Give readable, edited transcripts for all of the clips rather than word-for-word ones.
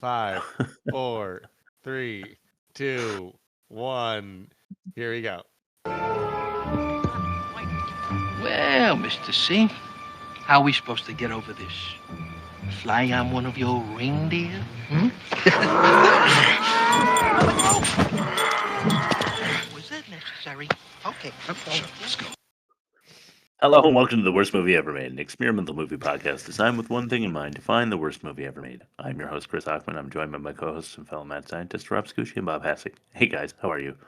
5, 4, 3, 2, 1. Here we go. Well, Mr. C, how are we supposed to get over this? Fly on one of your reindeer? Was that necessary? Okay, let's go. Hello and welcome to the worst movie ever made, an experimental movie podcast designed with one thing in mind: to find the worst movie ever made. I'm your host, Chris Hockman. I'm joined by my co-hosts and fellow mad scientists, Rob Scucci and Bob Hassig. Hey guys, how are you?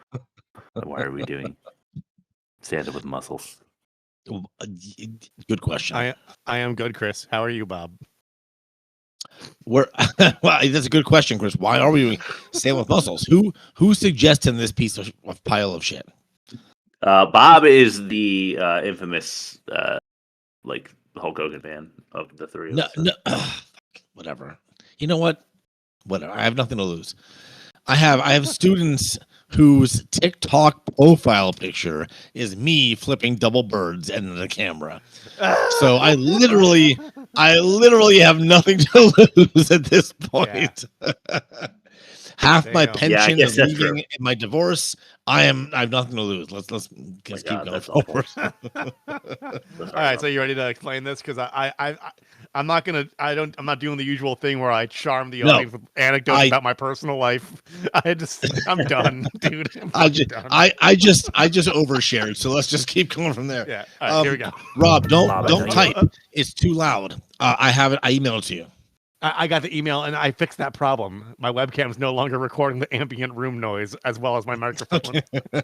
Why are we doing Santa with muscles? Good question. I am good, Chris. How are you, Bob? Well, that's a good question, Chris. Why are we doing Santa with muscles? Who suggested this piece of pile of shit? Bob is the infamous like Hulk Hogan fan of the three of us. Whatever. You know what? Whatever. I have nothing to lose. I have students whose TikTok profile picture is me flipping double birds into the camera. So I literally have nothing to lose at this point. Yeah. Half my pension is leaving in my divorce. I have nothing to lose. Let's keep going forward. All right, so you ready to explain this? Because I'm not not doing the usual thing where I charm the audience with anecdotes about my personal life. I'm done, dude. I just overshared. So let's just keep going from there. Yeah. All right, here we go. Rob, don't type. It's too loud. I have it. I emailed it to you. I got the email and I fixed that problem. My webcam is no longer recording the ambient room noise as well as my microphone. Okay.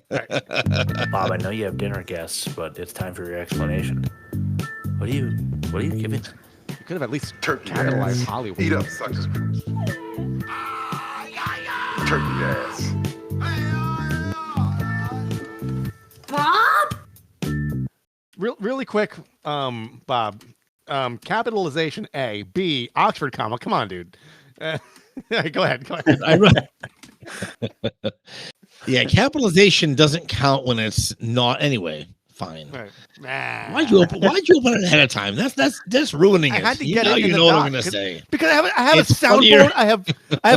Right. Bob, I know you have dinner guests, but it's time for your explanation. What are you giving? You could have at least capitalized Hollywood. Eat up, suckers. Turkey ass. Bob? Really quick, Bob. Capitalization A, B, Oxford comma. Come on, dude. Go ahead. Yeah, capitalization doesn't count when it's not anyway. Fine. Right. Why'd you open it ahead of time? That's ruining it. I had to get it. You know what I'm gonna say. Because I have a soundboard. I have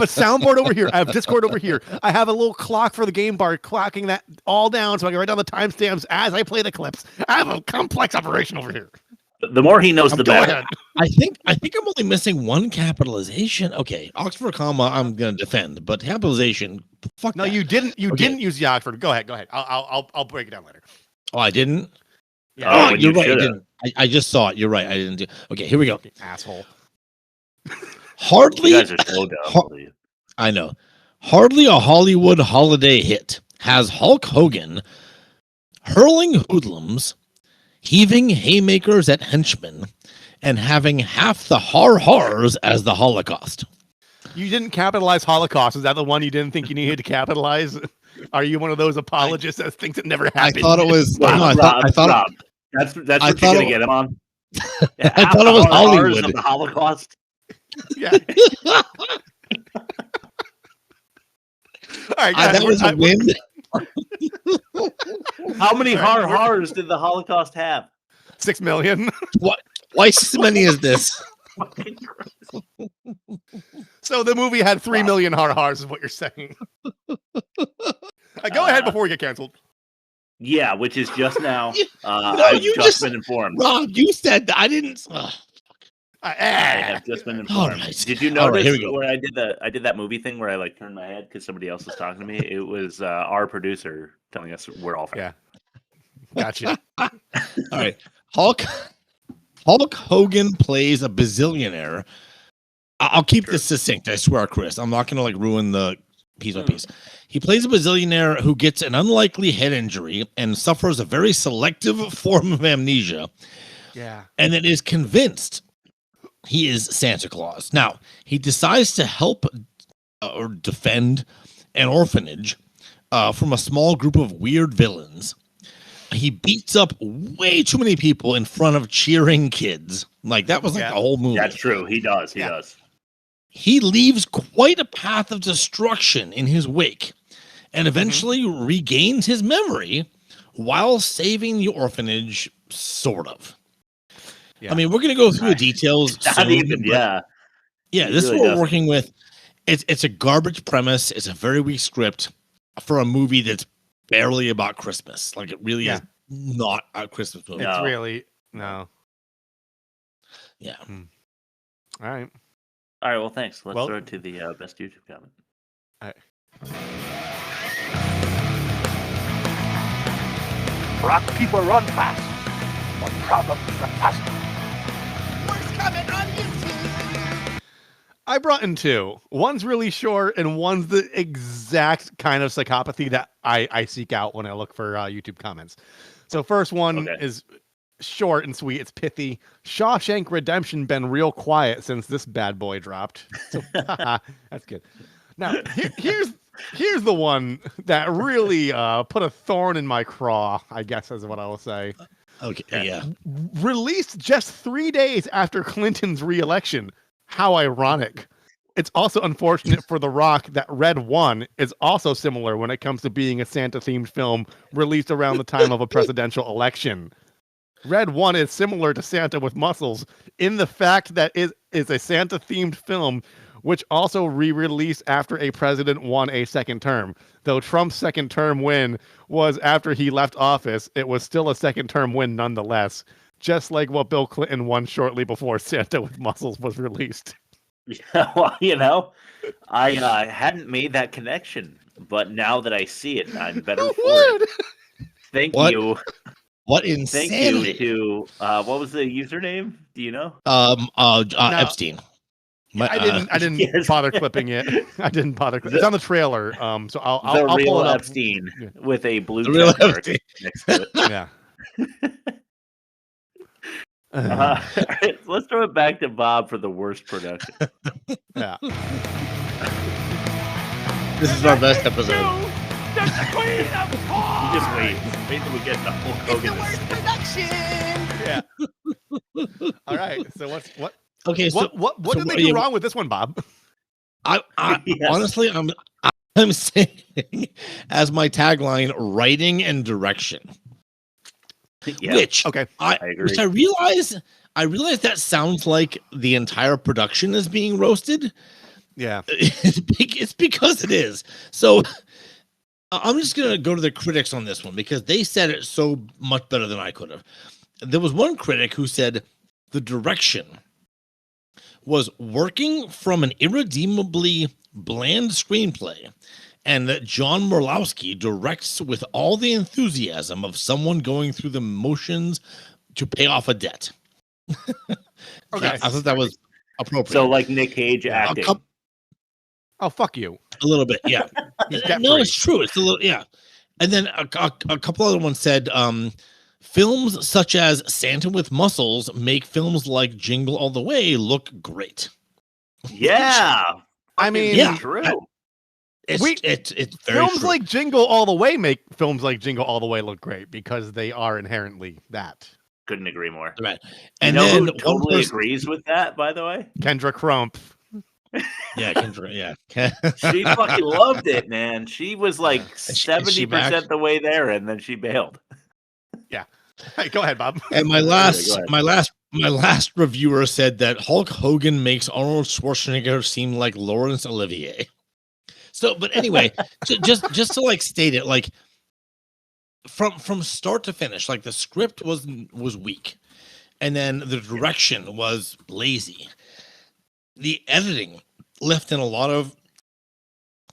a soundboard over here. I have Discord over here. I have a little clock for the game bar clocking that all down so I can write down the timestamps as I play the clips. I have a complex operation over here. The more he knows, the better. I think I'm only missing one capitalization. Okay, Oxford comma, I'm gonna defend, but capitalization, fuck. No, that. you didn't. You didn't use the Oxford. Go ahead. I'll break it down later. Oh, I didn't. Yeah. You're right. I didn't. I just saw it. You're right. I didn't do. Okay, here we go. Asshole. Hardly. You guys are so dumb. I know. Hardly a Hollywood holiday hit has Hulk Hogan hurling hoodlums, heaving haymakers at henchmen, and having half the har-hars as the Holocaust. You didn't capitalize Holocaust. Is that the one you didn't think you needed to capitalize? Are you one of those apologists that thinks it never happened? I thought it was. Rob, that's what you're gonna get him on. Yeah, I thought it was Hollywood. Of the Holocaust. Yeah. All right, guys, that was a win. How many har-hars did the Holocaust have? 6 million. What? Twice as many as this. So the movie had 3 million har-hars, is what you're saying. Go ahead before we get canceled. Yeah, which is just now. I've just been informed. Rob, you said that. I didn't. I have just been informed. Right. Did you notice here we go. where I did that movie thing where I turned my head because somebody else was talking to me? It was our producer telling us we're all fans. Yeah. Gotcha. All right. Hulk Hogan plays a bazillionaire. I'll keep this succinct. I swear, Chris. I'm not going to ruin the piece by piece. He plays a bazillionaire who gets an unlikely head injury and suffers a very selective form of amnesia. Yeah. And then is convinced he is Santa Claus. Now, he decides to help or defend an orphanage from a small group of weird villains. He beats up way too many people in front of cheering kids. That was the whole movie. That's true. He does. He does. He leaves quite a path of destruction in his wake and eventually regains his memory while saving the orphanage, sort of. Yeah. I mean, we're going to go through the details. Not soon, even, yeah. Yeah, this really is what we're working with. It's a garbage premise. It's a very weak script for a movie that's barely about Christmas. Like, it really is not a Christmas movie. It's really no. Yeah. All right. All right. Well, thanks. Let's throw it to the best YouTube comment. All right. Black people run fast, but problems run faster. Worst comment on YouTube. I brought in two. One's really short, and one's the exact kind of psychopathy that I seek out when I look for YouTube comments. So first one is short and sweet. It's pithy. Shawshank Redemption been real quiet since this bad boy dropped. So that's good. Now here's the one that really put a thorn in my craw, I guess is what I will say. Okay. Yeah. Released just 3 days after Clinton's re-election. How ironic. It's also unfortunate for The Rock that Red 1 is also similar when it comes to being a Santa-themed film released around the time of a presidential election. Red 1 is similar to Santa with Muscles in the fact that it is a Santa-themed film which also re-released after a president won a second term. Though Trump's second term win was after he left office, it was still a second term win nonetheless. Just like what Bill Clinton won shortly before Santa with Muscles was released. Yeah, well, I hadn't made that connection, but now that I see it, I'm better for it. Thank you. What insanity! Thank you to what was the username? Do you know? Epstein. I didn't bother clipping it. I didn't bother. It's on the trailer. So I'll pull it up. Epstein with a blue check mark next to it. Yeah. Let's throw it back to Bob for the worst production. Yeah. This is our best episode. The Queen of Horde. You just wait till we get the Hulk Hogan. The worst production. Yeah. All right. So what? Okay. So what did they do wrong with this one, Bob? I honestly, I'm saying as my tagline, writing and direction. Yeah. Which I agree. Which I realize that sounds like the entire production is being roasted. Yeah, it's because it is. So I'm just gonna go to the critics on this one because they said it so much better than I could have. There was one critic who said the direction was working from an irredeemably bland screenplay, and that John Morlowski directs with all the enthusiasm of someone going through the motions to pay off a debt. Okay. I thought that was appropriate. So like Nick Cage acting. Oh, fuck you. A little bit, yeah. No, it's true. It's a little, yeah. And then a couple other ones said, films such as Santa with Muscles make films like Jingle All the Way look great. Yeah. I mean, yeah, true. It's very films true. like Jingle All the Way make films like Jingle All the Way look great because they are inherently that. Couldn't agree more. Right. And And then who totally agrees with that, by the way? Kendra Crump. Yeah, Kendra, yeah. She fucking loved it, man. She was like Is she 70% the way there, and then she bailed. Yeah. Hey, go ahead, Bob. And my last reviewer said that Hulk Hogan makes Arnold Schwarzenegger seem like Laurence Olivier. So, but anyway, just to like state it, like from start to finish, like the script was weak, and then the direction was lazy. The editing left in a lot of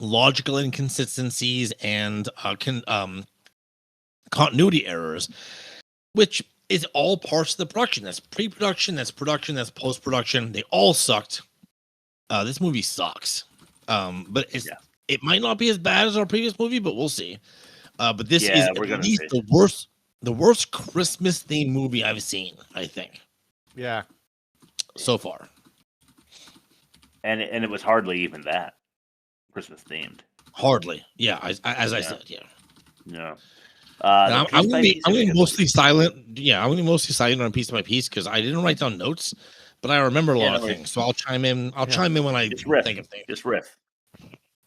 logical inconsistencies and continuity errors, which is all parts of the production. That's pre-production, that's production, that's post-production. They all sucked. This movie sucks. But it might not be as bad as our previous movie, but we'll see. But this is at least the worst Christmas themed movie I've seen, I think. Yeah. So far. And it was hardly even that Christmas themed. Hardly. Yeah, I said, yeah. No. I'm gonna be mostly silent. Yeah, I'm gonna be mostly silent on piece by piece because I didn't write down notes, but I remember a lot of things. So I'll chime in. I'll chime in when I think of things. Just riff.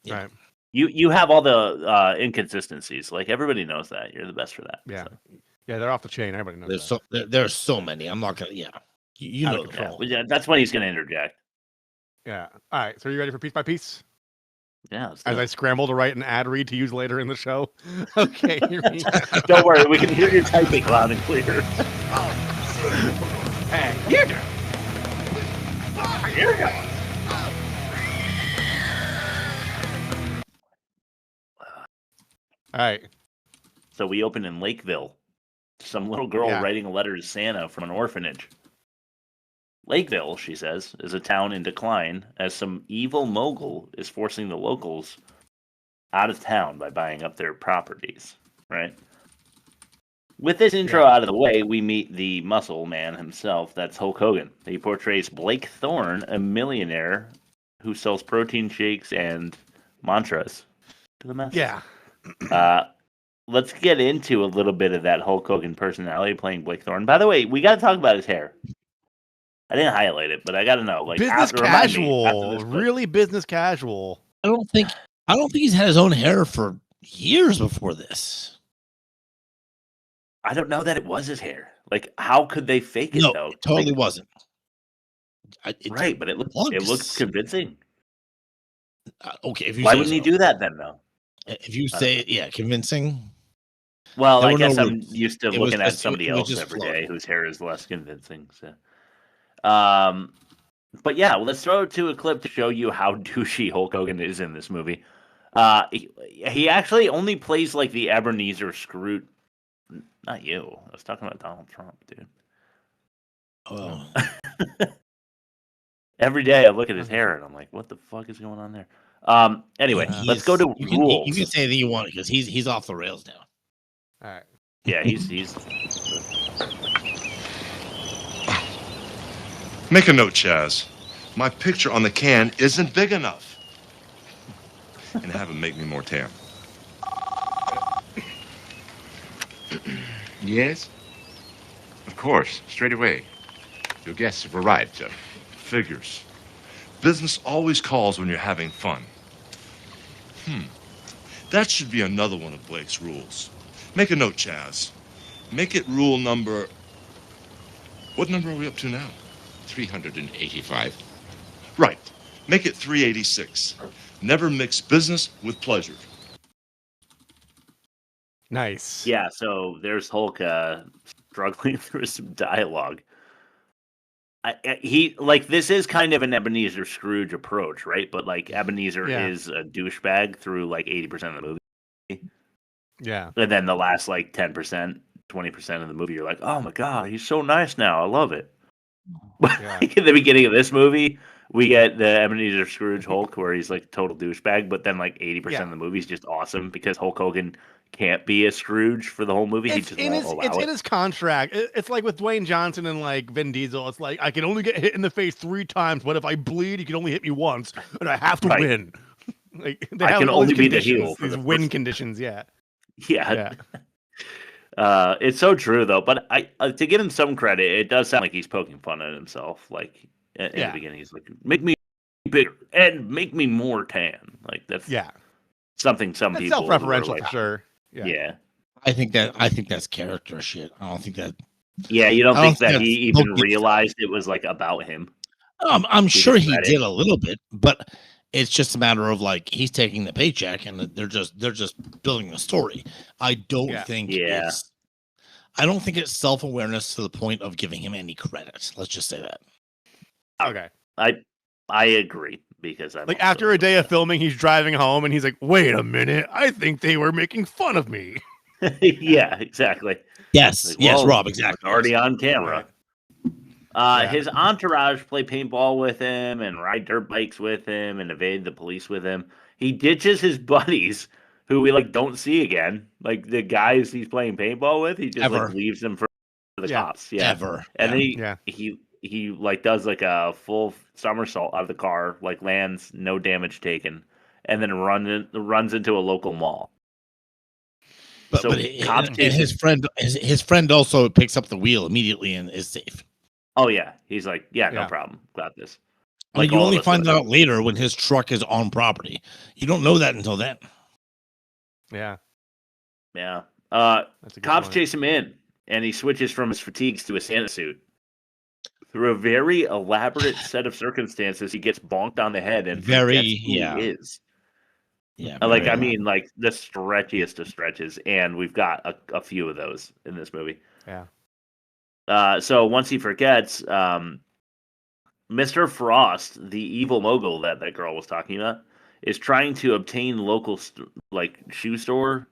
Yeah. Right. You have all the inconsistencies. Like everybody knows that. You're the best for that. Yeah. So. Yeah, they're off the chain. Everybody knows there's so many. I'm not gonna. Yeah. You know. Yeah, that's why he's gonna interject. Yeah. All right. So are you ready for piece by piece? Yeah. As I scramble to write an ad read to use later in the show. Okay, here we go. Don't worry, we can hear you typing loud and clear. Hey, you do. Here we go. All right. So we open in Lakeville. Some little girl Yeah. writing a letter to Santa from an orphanage. Lakeville, she says, is a town in decline as some evil mogul is forcing the locals out of town by buying up their properties, right? With this intro out of the way, we meet the muscle man himself. That's Hulk Hogan. He portrays Blake Thorne, a millionaire who sells protein shakes and mantras to the masses. Yeah. Let's get into a little bit of that Hulk Hogan personality playing Blake Thorne. By the way, we got to talk about his hair. I didn't highlight it, but I got to know. Like, Business remind me after casual. this clip. Really business casual. I don't think he's had his own hair for years before this. I don't know that it was his hair. Like, how could they fake it No, though? it totally Like, wasn't. right, but it looks looks- convincing. Okay, if you Why say wouldn't he so. do that then, though? If you say, convincing. Well, There I were no guess I'm roots. used to It was looking at just- somebody it was else just every floating. day whose hair is less convincing. So, but yeah, well, let's throw to a clip to show you how douchey Hulk Hogan is in this movie. He actually only plays like the Ebenezer Scrooge. Not you. I was talking about Donald Trump, dude. Oh, Every day I look at his hair and I'm like, what the fuck is going on there? Anyway, let's go to rules. You can say that you want it because he's off the rails now. All right. Yeah, he's Make a note, Chaz. My picture on the can isn't big enough. And have him make me more tan. Yes? Of course, straight away. Your guests have arrived, sir. Figures. Business always calls when you're having fun. That should be another one of Blake's rules. Make a note, Chaz. Make it rule number... What number are we up to now? 385. Right. Make it 386. Never mix business with pleasure. Nice. yeah. So there's Hulk struggling through some dialogue. He like this is kind of an Ebenezer Scrooge approach, right? But like Ebenezer Yeah. is a douchebag through like 80% of the movie, Yeah. and then the last like 10%, 20% of the movie, you're like, oh my god, he's so nice now. I love it. But Yeah. like, in the beginning of this movie, we get the Ebenezer Scrooge Hulk where he's like total douchebag, but then like 80% of the movie is just awesome because Hulk Hogan can't be a Scrooge for the whole movie. He It's just in won't his allow it's it. in his contract. It's like with Dwayne Johnson and like Vin Diesel. It's like I can only get hit in the face 3 times, but if I bleed, you can only hit me once, and I have to Right. win. Like they I have can all these only be the conditions, heel for these the win first- conditions. Yeah. Yeah. Yeah. It's so true though. But I to give him some credit, it does sound like he's poking fun at himself. Like in the Yeah. beginning, he's like, "Make me bigger and make me more tan." Like that's Yeah. something some That's people self-referential are like, for sure. Yeah. Yeah. yeah. I think that's character shit. I don't think that. You don't I think don't that think he that's even Hulk- realized it was like about him? I'm Give sure him he credit. did a little bit, but it's just a matter of like he's taking the paycheck and they're just building the story. I don't Yeah. think Yeah. I don't think it's self-awareness to the point of giving him any credit. Let's just say that. Okay. I agree because I'm Like also- after a day of filming, he's driving home and he's like, "Wait a minute, I think they were making fun of me." yeah, exactly. Yes, Like, yes, whoa, Rob, it's exactly. already on camera. Yeah. His entourage play paintball with him and ride dirt bikes with him and evade the police with him. He ditches his buddies, who we like don't see again. Like the guys he's playing paintball with, he just Ever. like leaves them for the Yeah. cops. Yeah, Ever. and Yeah. then he like does like a full somersault out of the car, like lands, no damage taken, and then runs into a local mall. But, So but cops and chase his friend also picks up the wheel immediately and is safe. Oh yeah, he's like, yeah, no Yeah. problem, got this. I mean, Like you all only of us find would. out later when his truck is on property. You don't know that until then. Yeah. Yeah. That's a good Cops point. chase him in, and he switches from his fatigues to a Santa suit. Through a very elaborate set of circumstances, he gets bonked on the head and Very, forgets who yeah. he is. Yeah, Like, very I mean, like the stretchiest of stretches, and we've got a few of those in this movie. Yeah. So once he forgets, Mr. Frost, the evil mogul that girl was talking about, is trying to obtain local shoe store.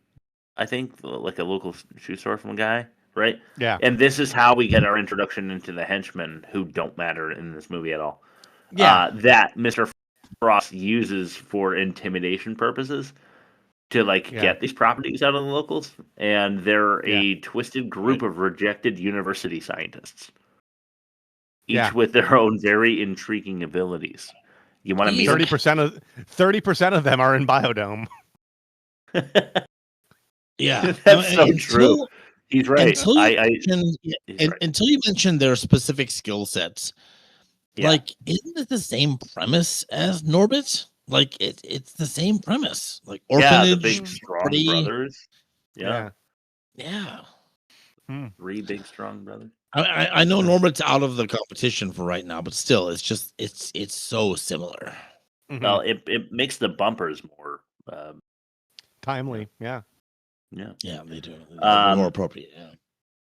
I think like a local shoe store from a guy, right? Yeah. And this is how we get our introduction into the henchmen, who don't matter in this movie at all. Yeah. That Mr. Frost uses for intimidation purposes to get these properties out of the locals, and they're a twisted group of rejected university scientists, each with their own very intriguing abilities. You want to meet 30% of them are in Biodome. Yeah, that's so true. He's right. Until you mentioned their specific skill sets, like, isn't it the same premise as Norbit? Like, it's the same premise. Like, orphanage, the big strong brothers. Yeah. Three big strong brothers. I know Norbit's out of the competition for right now, but still, it's just it's so similar. Well, it makes the bumpers more timely. Yeah, they do. More appropriate. Yeah.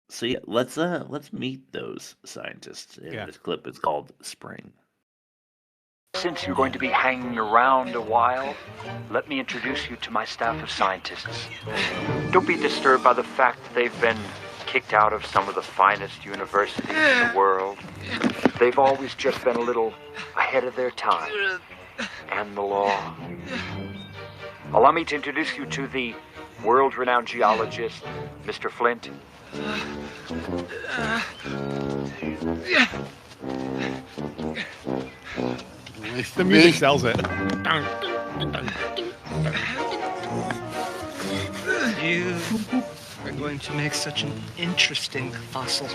So let's meet those scientists. This clip is called Spring. Since you're going to be hanging around a while, let me introduce you to my staff of scientists. Don't be disturbed by the fact that they've been kicked out of some of the finest universities in the world. They've always just been a little ahead of their time and the law. Allow me to introduce you to the world-renowned geologist, Mr. Flint. The music sells it. You are going to make such an interesting fossil.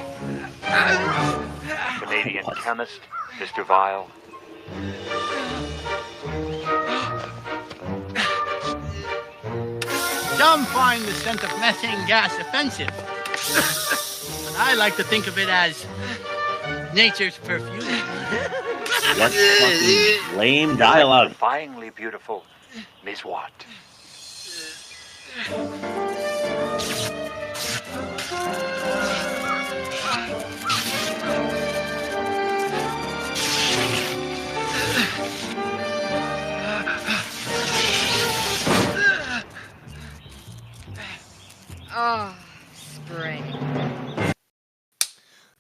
Canadian chemist, Mr. Vile. Some find the scent of methane gas offensive. I like to think of it as nature's perfume. That's fucking lame dialogue. Defyingly beautiful, Ms. Watt. Oh, Spring.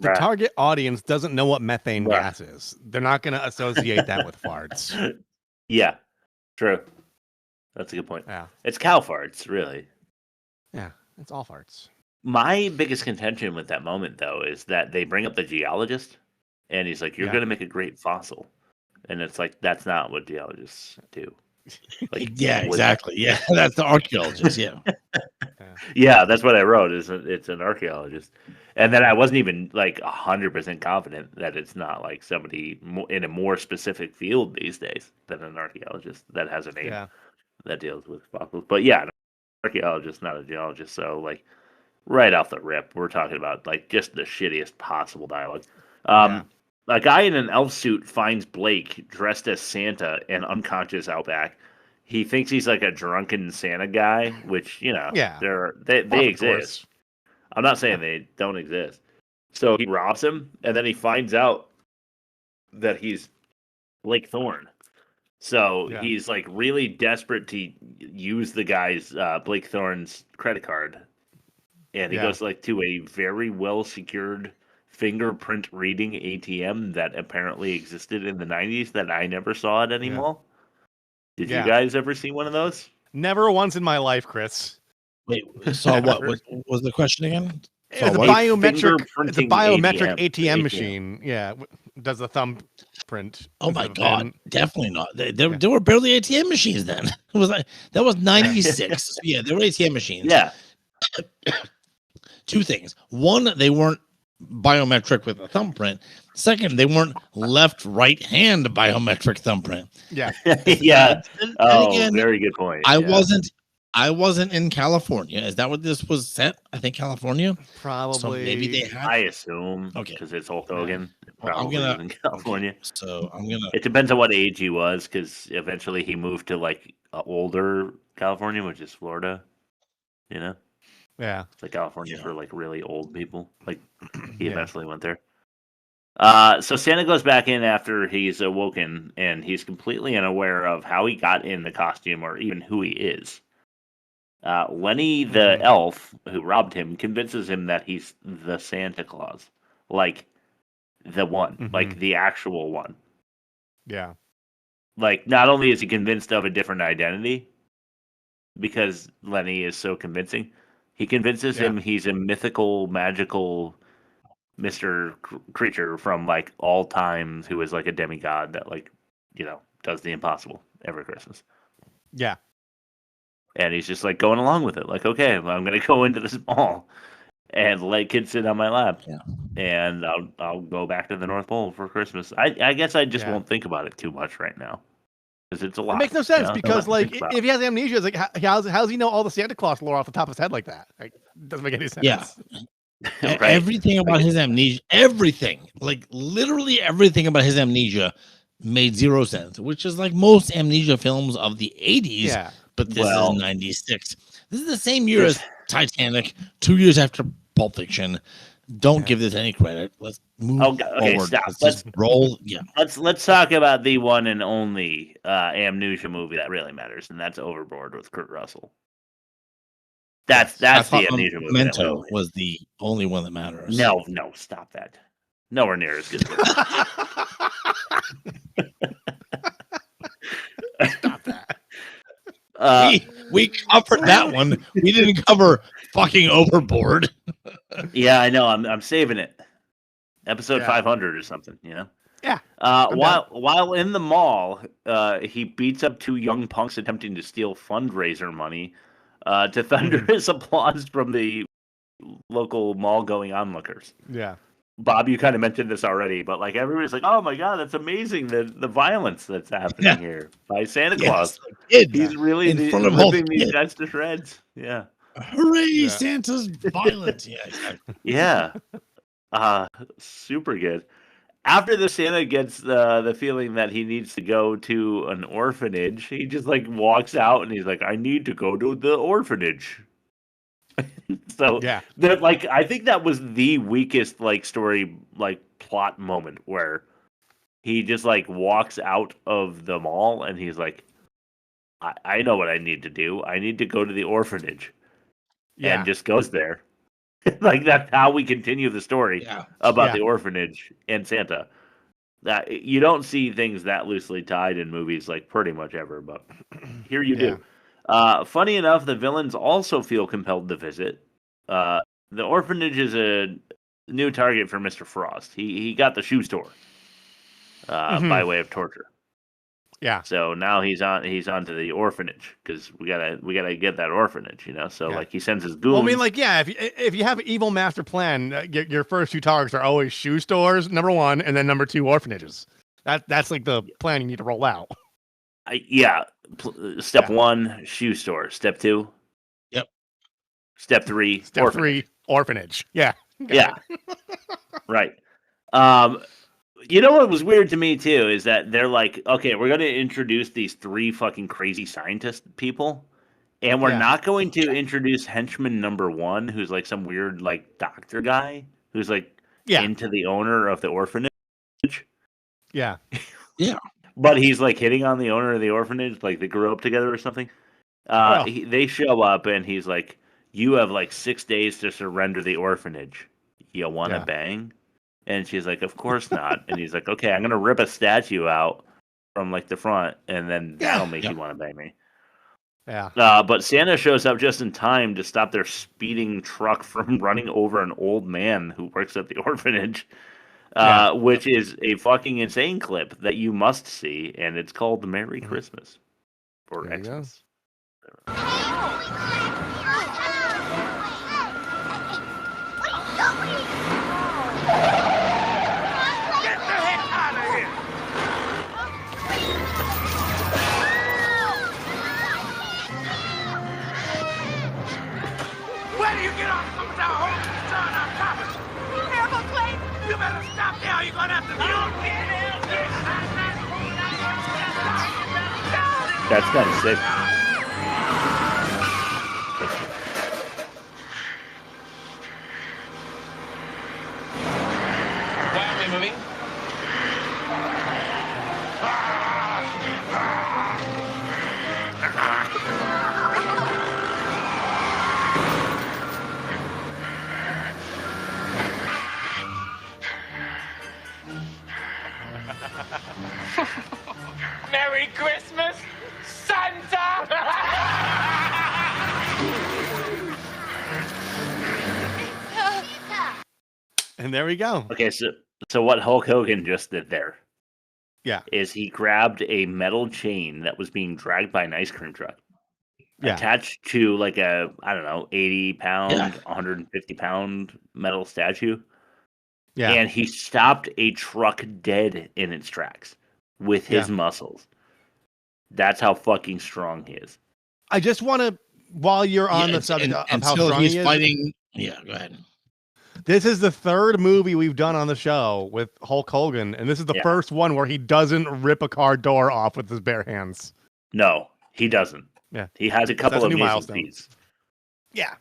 The target audience doesn't know what methane gas is. They're not going to associate that with farts. Yeah, true. That's a good point. Yeah. It's cow farts, really. Yeah, it's all farts. My biggest contention with that moment, though, is that they bring up the geologist, and he's like, you're going to make a great fossil. And it's like, that's not what geologists do. Like, yeah, exactly. Yeah, that's the archaeologist. Yeah. Yeah, that's what I wrote. It's an archaeologist, and then I wasn't even 100% confident that it's not like somebody in a more specific field these days than an archaeologist that has a name that deals with fossils. But yeah, an archaeologist, not a geologist. So right off the rip, we're talking about just the shittiest possible dialogue. A guy in an elf suit finds Blake dressed as Santa and unconscious out back. He thinks he's like a drunken Santa guy, which, they exist. I'm not saying they don't exist. So he robs him, and then he finds out that he's Blake Thorne. So he's really desperate to use the guy's Blake Thorne's credit card. And he goes to a very well secured fingerprint reading ATM that apparently existed in the 90s that I never saw at any mall. Did you guys ever see one of those? Never once in my life, Chris. Wait, saw what? What was the question again? The biometric ATM machine. Yeah, does the thumbprint. Oh my god, definitely not. There were barely ATM machines then. It was that was 96. Yeah, there were ATM machines. Yeah. Two things. One, they weren't biometric with a thumbprint. Second, they weren't left-right hand biometric thumbprint. Yeah. Yeah. Again, very good point. I wasn't in California. Is that what this was set? I think California. Probably. So maybe they have. I assume. Okay. Because it's Hulk Hogan. Probably in California. Okay. So I'm gonna. It depends on what age he was, because eventually he moved to older California, which is Florida. You know, Yeah. it's like California for like really old people. Like he Yeah. eventually went there. So Santa goes back in after he's awoken, and he's completely unaware of how he got in the costume or even who he is. Lenny, the elf who robbed him, convinces him that he's the Santa Claus, like the one, like the actual one. Yeah. Like, not only is he convinced of a different identity, because Lenny is so convincing, he convinces him he's a mythical, magical Mr. Creature from like all times who is like a demigod that like, you know, does the impossible every Christmas. Yeah. And he's just like going along with it. Like, okay, well, I'm going to go into this mall and let kids sit on my lap. Yeah. And I'll go back to the North Pole for Christmas. I guess I just won't think about it too much right now. Because it's a lot. It makes no sense you know? because, like, if he has amnesia, it's like, how does he know all the Santa Claus lore off the top of his head like that? Like, it doesn't make any sense. Yeah. Right. Everything about his amnesia, everything, like literally everything about his amnesia made zero sense, which is like most amnesia films of the 80s. Yeah. But this is 96. This is the same year as Titanic, 2 years after Pulp Fiction. Don't give this any credit. Let's move forward. Stop. Let's roll. Yeah. Let's talk about the one and only amnesia movie that really matters, and that's Overboard with Kurt Russell. That's the amnesia movie. Memento was the only one that matters. No, stop that. Nowhere near as good. Stop that. We covered that one. We didn't cover fucking Overboard. Yeah, I know. I'm saving it. Episode 500 or something. You know. Yeah. While in the mall, he beats up two young punks attempting to steal fundraiser money. To thunderous applause from the local mall-going onlookers. Yeah. Bob, you kind of mentioned this already, but like everybody's like, "Oh my god, that's amazing! The violence that's happening here by Santa Claus. He's really in front of ripping these guys to shreds." Yeah. Hooray! Santa's violent. Yeah. Exactly. Yeah. Super good. After the Santa gets the feeling that he needs to go to an orphanage, he just like walks out and he's like, "I need to go to the orphanage." So that like I think that was the weakest like story like plot moment where he just like walks out of the mall and he's like, I know what I need to do. I need to go to the orphanage. Yeah. And just goes there. Like that's how we continue the story about the orphanage and Santa. You don't see things that loosely tied in movies like pretty much ever, but here you do. Funny enough, the villains also feel compelled to visit. The orphanage is a new target for Mr. Frost. He got the shoe store by way of torture. Yeah. So now he's on to the orphanage because we gotta get that orphanage, you know. So like he sends his goons. Well, I mean, like if you have an evil master plan, your first two targets are always shoe stores, number one, and then number two orphanages. That's like the plan you need to roll out. Step 1, shoe store. Step 2. Yep. Step 3. Step orphanage. 3, orphanage. Yeah. Yeah. Right. You know what was weird to me too is that they're like, okay, we're going to introduce these 3 fucking crazy scientist people, and we're not going to introduce henchman number 1, who's like some weird like doctor guy who's like into the owner of the orphanage. Yeah. Yeah. But he's like hitting on the owner of the orphanage, like they grew up together or something. They show up and he's like, "You have like 6 days to surrender the orphanage. You want to bang?" And she's like, "Of course not." And he's like, "Okay, I'm gonna rip a statue out from like the front, and then that'll make you want to bang me." Yeah. But Santa shows up just in time to stop their speeding truck from running over an old man who works at the orphanage. Which is a fucking insane clip that you must see, and it's called "Merry Christmas" for Xmas. Get the heck out of here! Where do you get off? Some of our homes and son our coppers. You better stop there, or you're gonna have to That's kind of sick. Why are we moving? Merry Christmas, Santa! And there we go. Okay, so what Hulk Hogan just did there is he grabbed a metal chain that was being dragged by an ice cream truck, attached to like a, I don't know, 80-pound, 150-pound metal statue. Yeah. And he stopped a truck dead in its tracks with his muscles. That's how fucking strong he is. I just want to, while you're on the subject of how strong he is, fighting. Yeah, go ahead. This is the third movie we've done on the show with Hulk Hogan, and this is the first one where he doesn't rip a car door off with his bare hands. No, he doesn't. Yeah, he has a couple of milestones. Yeah,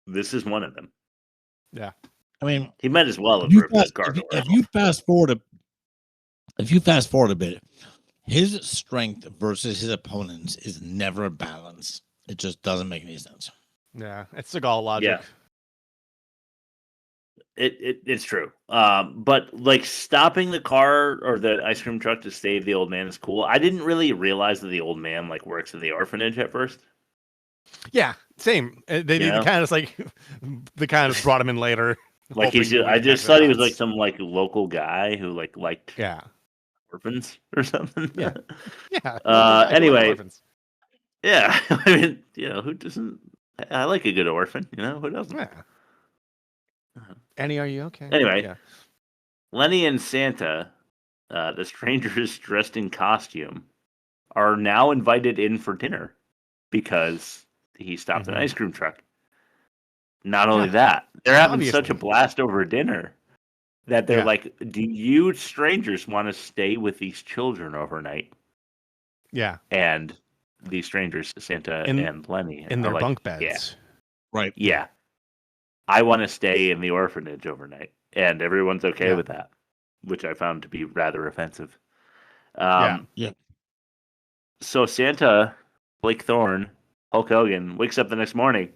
this is one of them. Yeah, I mean, he might as well have ripped his car door off. If you fast forward a bit, his strength versus his opponents is never balanced. It just doesn't make any sense. Yeah, it's Seagal logic. Yeah. It's true. But like stopping the car or the ice cream truck to save the old man is cool. I didn't really realize that the old man like works at the orphanage at first. Yeah, same. They kind of like they kind of brought him in later. Like I just thought he was like some like local guy who liked orphans or something. Yeah. Yeah. Anyway. Yeah. I mean, who doesn't? I like a good orphan. Who doesn't? Yeah. Annie, are you okay? Anyway, Lenny and Santa, the strangers dressed in costume, are now invited in for dinner because he stopped an ice cream truck. Not only that, they're having such a blast over dinner that they're like, do you strangers want to stay with these children overnight? Yeah. And these strangers, Santa and Lenny, in their like, bunk beds. Yeah. Right. Yeah. I want to stay in the orphanage overnight. And everyone's okay with that, which I found to be rather offensive. Yeah. So Santa, Blake Thorne, Hulk Hogan, wakes up the next morning,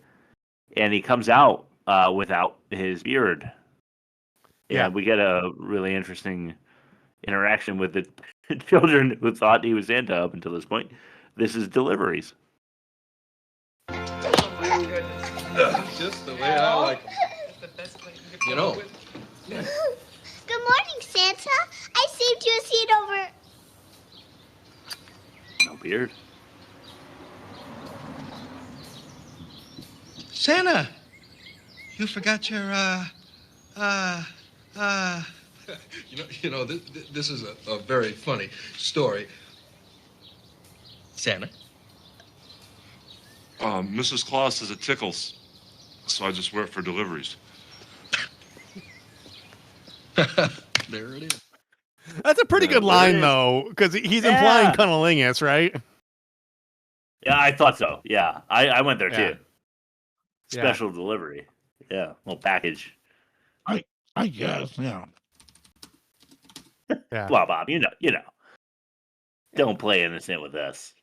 and he comes out without his beard. And we get a really interesting interaction with the children who thought he was Santa up until this point. This is deliveries. Just the way I like it. Good morning, Santa. I saved you a seat over. No beard. Santa, you forgot your This is a very funny story. Santa? Mrs. Claus says it tickles, so I just wear it for deliveries. There it is. That's a pretty good line, though, because he's implying Cunnilingus, right? Yeah, I thought so. Yeah, I went there too. Special delivery. Yeah, little package. I guess, yeah. Well, Bob, you know. Don't play innocent with us.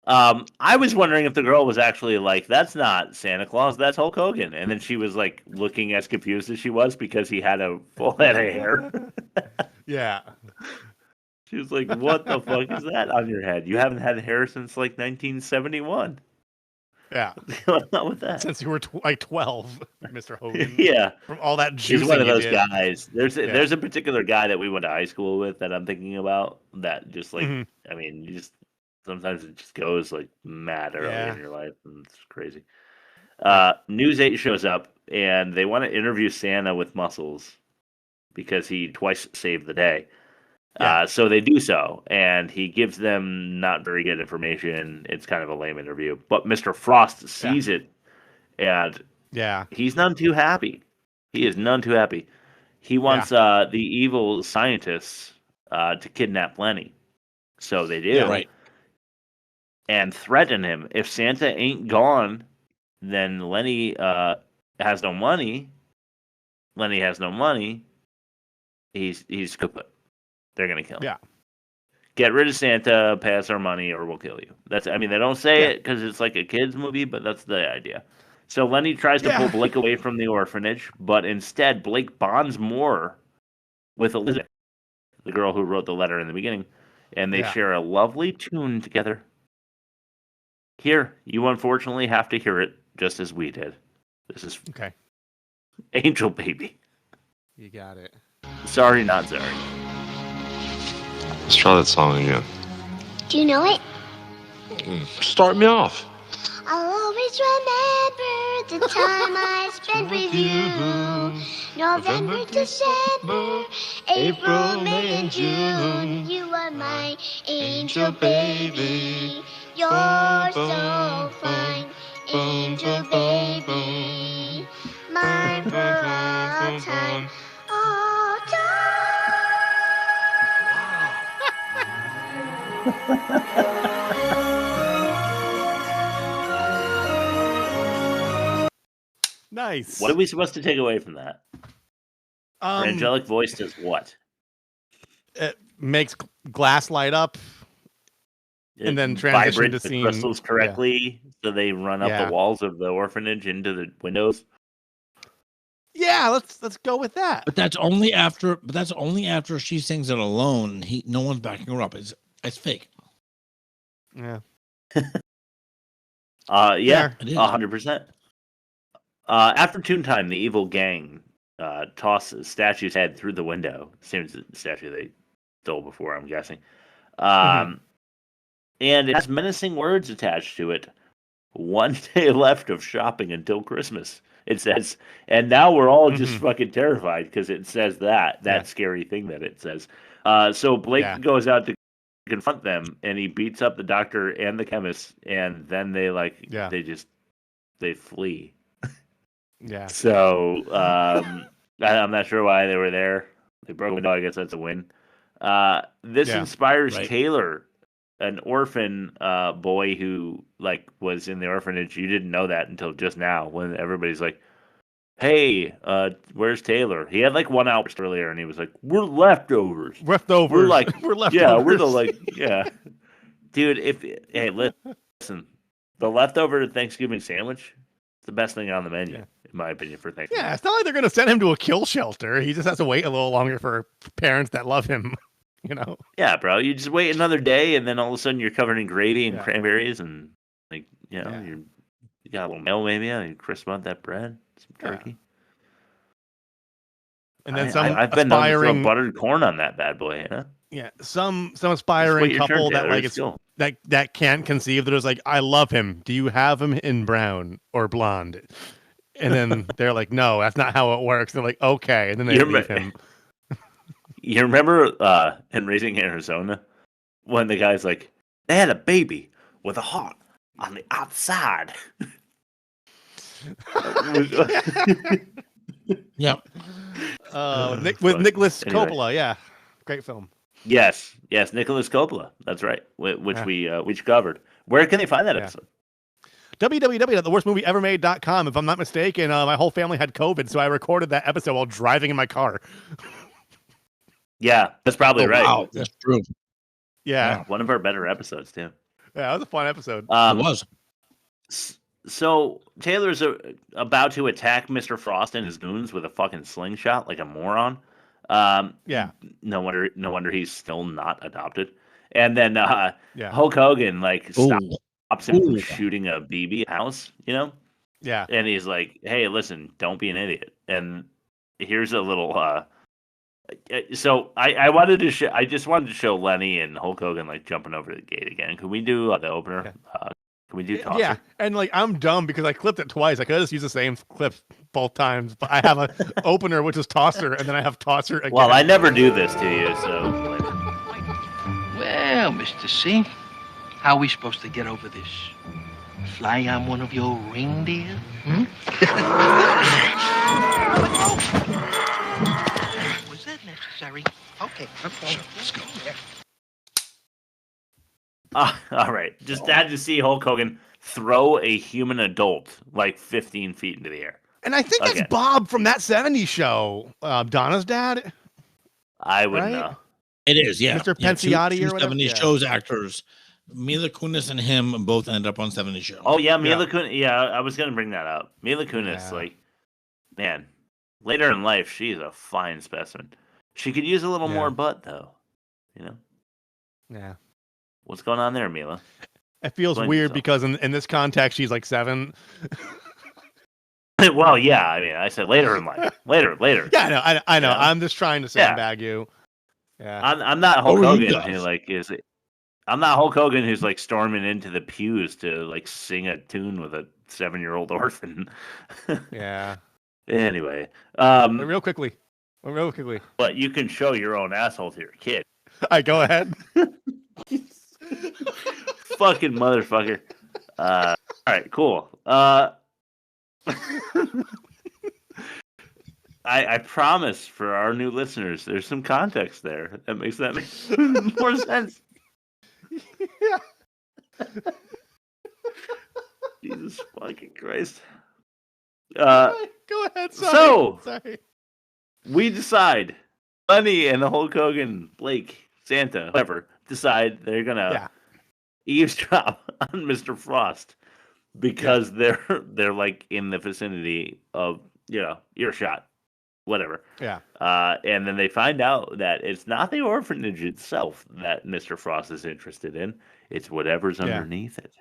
I was wondering if the girl was actually like, that's not Santa Claus, that's Hulk Hogan. And then she was like looking as confused as she was because he had a full head of hair. Yeah. She was like, what the fuck is that on your head? You haven't had hair since like 1971. Yeah. What's up with that? Since you were like 12, Mr. Hogan. Yeah. From all that juicing. He's one of those guys. There's a particular guy that we went to high school with that I'm thinking about that just like, I mean, you just, sometimes it just goes like mad early in your life, and it's crazy. News 8 shows up, and they want to interview Santa with muscles because he twice saved the day. So they do so, and he gives them not very good information. It's kind of a lame interview, but Mr. Frost sees it, and he's none too happy. He is none too happy. He wants the evil scientists to kidnap Lenny. So they do. Yeah, right. And threaten him. If Santa ain't gone, then Lenny has no money. Lenny has no money. He's kaput. They're gonna kill him. Yeah. Get rid of Santa, pay us our money, or we'll kill you. They don't say it because it's like a kids movie, but that's the idea. So Lenny tries to pull Blake away from the orphanage, but instead Blake bonds more with Elizabeth, the girl who wrote the letter in the beginning, and they share a lovely tune together. Here, you unfortunately have to hear it just as we did. This is Angel Baby. You got it. Sorry, not sorry. Let's try that song again. Do you know it? Start me off. I'll always remember the time I spent with you. November, December, April, May, and June. You are my angel baby. You're so fine, angel baby. Mine for all time, all Nice. What are we supposed to take away from that? Her angelic voice does what? It makes glass light up, and then transition to the scene. crystals correctly, so they run up the walls of the orphanage into the windows. Yeah, let's go with that. But that's only after. But that's only after she sings it alone. No one's backing her up. It's fake. Yeah. Yeah, 100%. After tune time, the evil gang tosses Statue's head through the window. Same as the statue they stole before, I'm guessing. And it has menacing words attached to it. 1 day left of shopping until Christmas. It says, and now we're all just fucking terrified because it says that scary thing that it says. So Blake goes out to confront them, and he beats up the doctor and the chemist, and then they they flee. Yeah. So I'm not sure why they were there. They broke a window. I guess that's a win. This inspires Taylor, an orphan boy who was in the orphanage. You didn't know that until just now, when everybody's like, "Hey, where's Taylor?" He had 1 hour earlier, and he was like, "We're leftovers. Leftovers. We're leftovers. Yeah, we're the dude. Hey, listen, the leftover Thanksgiving sandwich, it's the best thing on the menu, in my opinion, for Thanksgiving. Yeah, it's not like they're gonna send him to a kill shelter. He just has to wait a little longer for parents that love him. Yeah, bro. You just wait another day, and then all of a sudden you're covered in gravy and cranberries, and you got a little mail maybe. You crisp out that bread, some turkey. And then I've been known to throw buttered corn on that bad boy. Yeah, some aspiring couple that can't conceive. They're just like, I love him. Do you have him in brown or blonde? And then they're like, no, that's not how it works. They're like, okay, and then they leave him. You remember in Raising Arizona when the guy's like, they had a baby with a heart on the outside. Yep. With Nicholas Coppola, yeah, great film. Yes, Nicholas Coppola. That's right. Which we covered. Where can they find that episode? www.theworstmovieevermade.com. If I'm not mistaken, my whole family had COVID, so I recorded that episode while driving in my car. Yeah, that's probably right. Wow, that's true. Yeah, one of our better episodes too. Yeah, it was a fun episode. It was. So Taylor's about to attack Mr. Frost and his goons with a fucking slingshot like a moron. Yeah. No wonder he's still not adopted. And then Hulk Hogan stops him from shooting a BB house, Yeah. And he's like, "Hey, listen, don't be an idiot." And here's a little. So I just wanted to show Lenny and Hulk Hogan jumping over the gate again. Can we do the opener? Okay. Can we do Tosser? Yeah, and I'm dumb because I clipped it twice. I could have just used the same clip both times, but I have an opener which is Tosser, and then I have Tosser again. Well, I never do this to you, so. Well, Mr. C, how are we supposed to get over this? Fly on one of your reindeer? Was that necessary? Okay, let's go. All right. Just had to see Hulk Hogan throw a human adult like 15 feet into the air. And I think that's Bob from that 70s show, Donna's dad. I wouldn't know. It is, yeah. Mr. Penciotti two or whatever. 70s shows actors. Mila Kunis and him both end up on 70s shows. Oh, yeah, Mila Kunis. Yeah, I was going to bring that up. Mila Kunis, like, man, later in life, she's a fine specimen. She could use a little more butt, though. You know? Yeah. What's going on there, Mila? It feels weird because in this context, she's like 7. Well, yeah. I mean, I said later in life. Later. Yeah, I know. Yeah. I'm just trying to sandbag you. Yeah. I'm not Hulk Hogan who like is. I'm not Hulk Hogan who's like storming into the pews to like sing a tune with a 7-year-old orphan. Yeah. Anyway, real quickly. But you can show your own asshole to your kid. All right, go ahead. Fucking motherfucker. All right, cool. I promise for our new listeners, there's some context there that makes that make more sense. Yeah. Jesus fucking Christ. Go ahead. Sorry. We decide, Bunny and the Hulk Hogan, Blake, Santa, whatever, decide they're gonna eavesdrop on Mr. Frost because they're like in the vicinity of earshot, whatever. Yeah. And then they find out that it's not the orphanage itself that Mr. Frost is interested in; it's whatever's underneath it.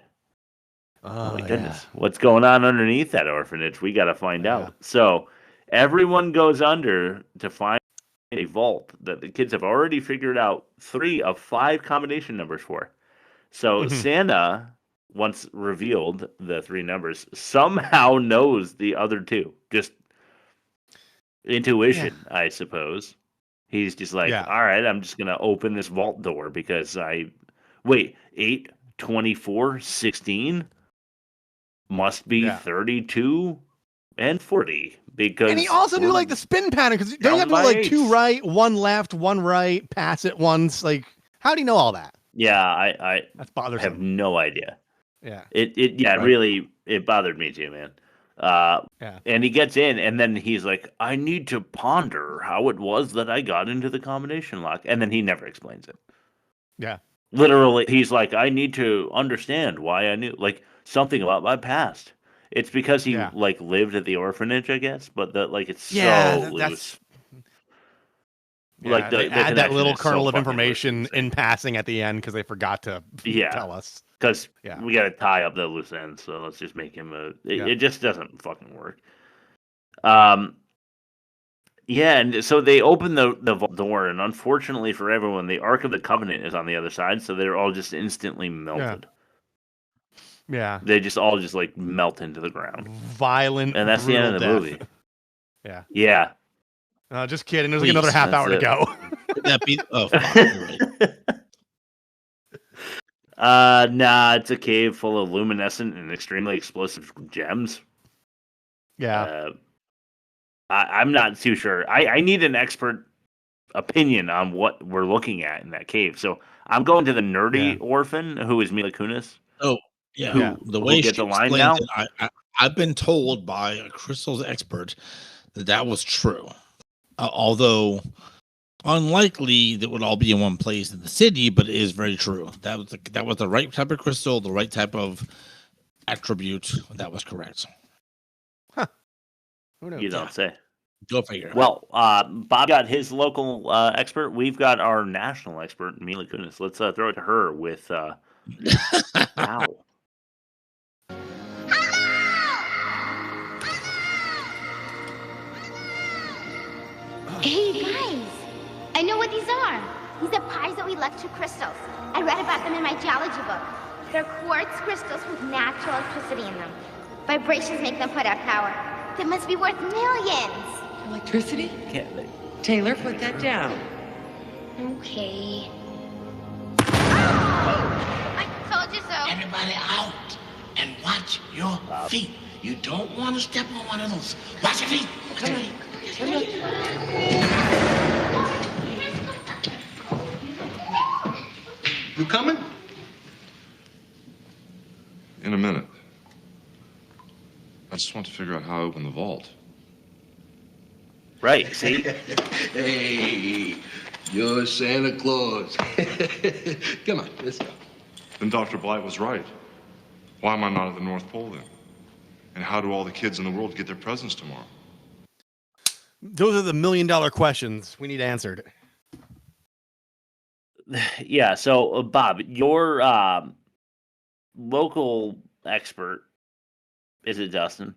Oh my goodness, what's going on underneath that orphanage? We got to find out. So everyone goes under to find a vault that the kids have already figured out 3 of 5 combination numbers for. So Santa, once revealed the 3 numbers, somehow knows the other 2. Just intuition, I suppose. He's just like, all right, I'm just going to open this vault door because 8, 24, 16 must be 32 and 40 because. And he also knew like the spin pattern because don't you have to do like 2 right, 1 left, 1 right, pass it once? Like, how do you know all that? Yeah, I that's bothersome. Have no idea. Yeah, really it bothered me too, man. And he gets in, and then he's like, "I need to ponder how it was that I got into the combination lock," and then he never explains it. Yeah, literally, he's like, "I need to understand why I knew like something about my past." It's because he like lived at the orphanage, I guess, but it's so loose. Like they add that little kernel of information in passing at the end because they forgot to tell us. Because we got to tie up the loose ends, so let's just make him it just doesn't fucking work. And so they open the door, and unfortunately for everyone, the Ark of the Covenant is on the other side, so they're all just instantly melted. Yeah. They just all like melt into the ground. Violent, and that's the end of the movie. Yeah. Yeah. Just kidding. There's like another half hour to go. Nah, it's a cave full of luminescent and extremely explosive gems. Yeah. I'm not too sure. I need an expert opinion on what we're looking at in that cave. So I'm going to the nerdy orphan, who is Mila Kunis. Oh, yeah. The way she explained it, I've been told by a crystals expert that was true. Although unlikely that would all be in one place in the city, but it is very true. That was the right type of crystal, the right type of attribute. That was correct. Huh. Who knows? You don't say. Go figure. Well, Bob got his local expert. We've got our national expert, Mila Kunis. Let's throw it to her with wow. Hey guys, I know what these are. These are piezoelectric crystals. I read about them in my geology book. They're quartz crystals with natural electricity in them. Vibrations make them put out power. That must be worth millions. Electricity? Can't they? Taylor, put that down. Okay. I told you so. Everybody out and watch your feet. You don't want to step on one of those. Watch your feet. Come on. You coming? I just want to figure out how I open the vault. Right, see? Hey, you're Santa Claus. Come on, let's go. Then Dr. Blight was right. Why am I not at the North Pole then? And how do all the kids in the world get their presents tomorrow? Those are the $1 million questions we need answered. Yeah, so Bob, your local expert, is it Dustin?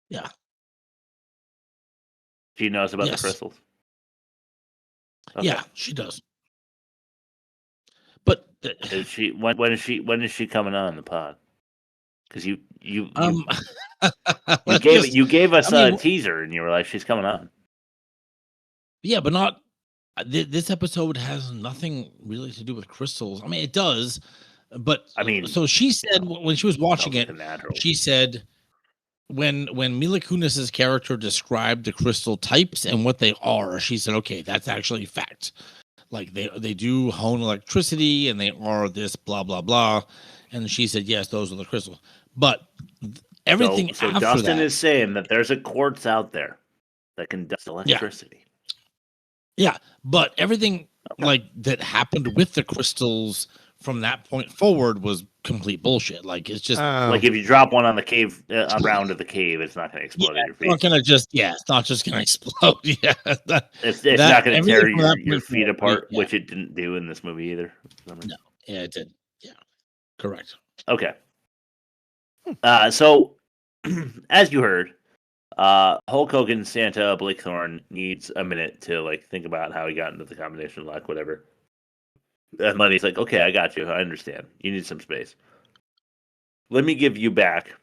Yeah. She knows about Yes. the crystals? Okay. Yeah, she does. But is she when is she coming on the pod? Because you gave us a teaser and you were like, she's coming on. Yeah, but not this episode has nothing really to do with crystals. I mean, it does, but I mean, so she said when she was watching it, she said when Mila Kunis's character described the crystal types and what they are, she said, okay, that's actually fact. Like they do hone electricity and they are this blah blah blah, and she said yes, those are the crystals. But everything so after Dustin that is saying that there's a quartz out there that can dust electricity. Yeah, but everything like that happened with the crystals from that point forward was complete bullshit. Like it's just like if you drop one on the cave around to the cave, it's not going to explode in your feet. It's not just going to explode. Yeah, it's not going to tear your feet apart, which it didn't do in this movie either. No, yeah, it did. Yeah, correct. Okay. So, as you heard, Hulk Hogan, Santa, Blake Thorne needs a minute to like think about how he got into the combination lock, whatever. And Money's like, okay, I got you. I understand. You need some space. Let me give you back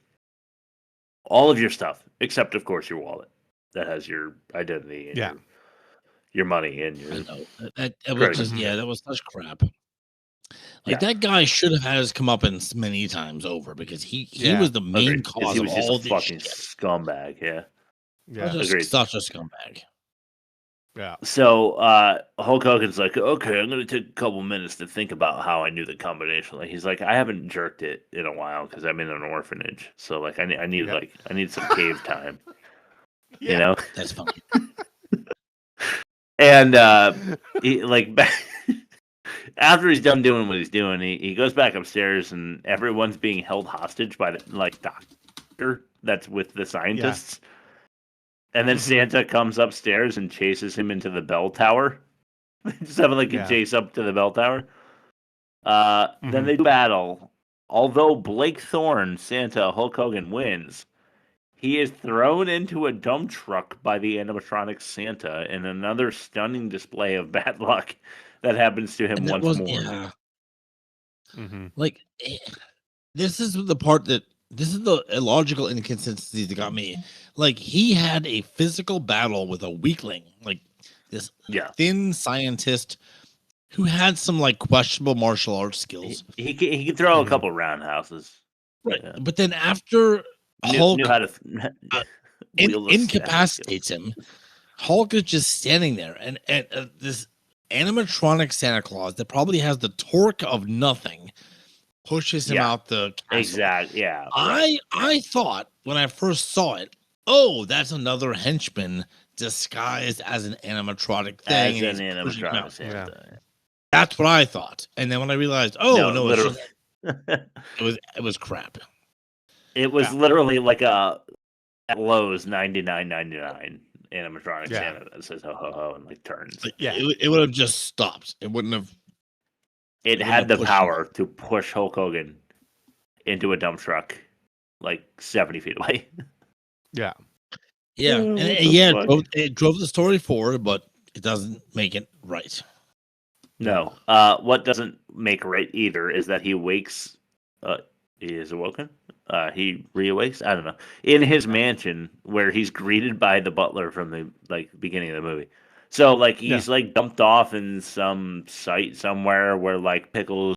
all of your stuff, except of course your wallet that has your identity and your money and your. That was just, that was such crap. Like that guy should have had his comeuppance many times over because he was the main cause of all this fucking shit. Scumbag. Yeah. Agreed. Such a scumbag. Yeah. So Hulk Hogan's like, okay, I'm gonna take a couple minutes to think about how I knew the combination. Like he's like, I haven't jerked it in a while because I'm in an orphanage. So like I need some cave time. You know? That's fine. And he like after he's done doing what he's doing, he goes back upstairs and everyone's being held hostage by the like doctor that's with the scientists. Yeah. And then Santa comes upstairs and chases him into the bell tower. Just having like a chase up to the bell tower. Then they battle. Although Blake Thorne, Santa, Hulk Hogan wins, he is thrown into a dump truck by the animatronic Santa in another stunning display of bad luck that happens to him once more. Yeah. Like, this is the part that this is the illogical inconsistency that got me. Like, he had a physical battle with a weakling, like this thin scientist who had some like questionable martial arts skills. He could throw a couple roundhouses, right? Yeah. But then after Hulk knew how to incapacitates him, Hulk is just standing there, and this animatronic Santa Claus that probably has the torque of nothing pushes him out the castle. Exactly. Yeah. Right. I thought when I first saw it, oh, that's another henchman disguised as an animatronic thing. As an animatronic Santa. Yeah. That's what I thought. And then when I realized, no, literally. it was crap. It was literally like a at Lowe's $99.99 animatronic Santa that says ho ho ho and like turns. It would have just stopped. It wouldn't have. It had the power to push Hulk Hogan into a dump truck like 70 feet away. Yeah. Yeah. And it drove the story forward, but it doesn't make it right. No. What doesn't make right either is that he wakes. He is awoken. He reawakes. I don't know. In his mansion, where he's greeted by the butler from the beginning of the movie. So he's dumped off in some site somewhere where Pickles,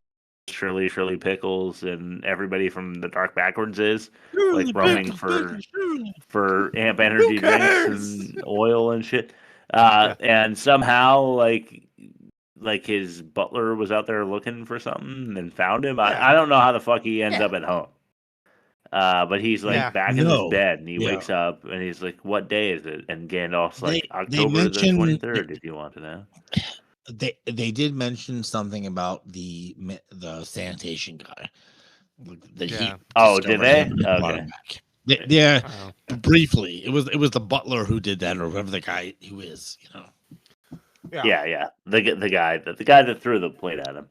Shirley Pickles, and everybody from the Dark Backwards is roaming for amp energy drinks and oil and shit. And somehow his butler was out there looking for something and found him. I don't know how the fuck he ends up at home. But he's like back in his bed, and he Yeah. wakes up, and he's like, "What day is it?" And Gandalf's like, They "October the mentioned 23rd." If you want to know, they did mention something about the sanitation guy. That he Oh, did discovered they? him and brought Okay. him back. Yeah, briefly. It was the butler who did that, or whoever the guy who is. You know. Yeah. The guy that threw the plate at him.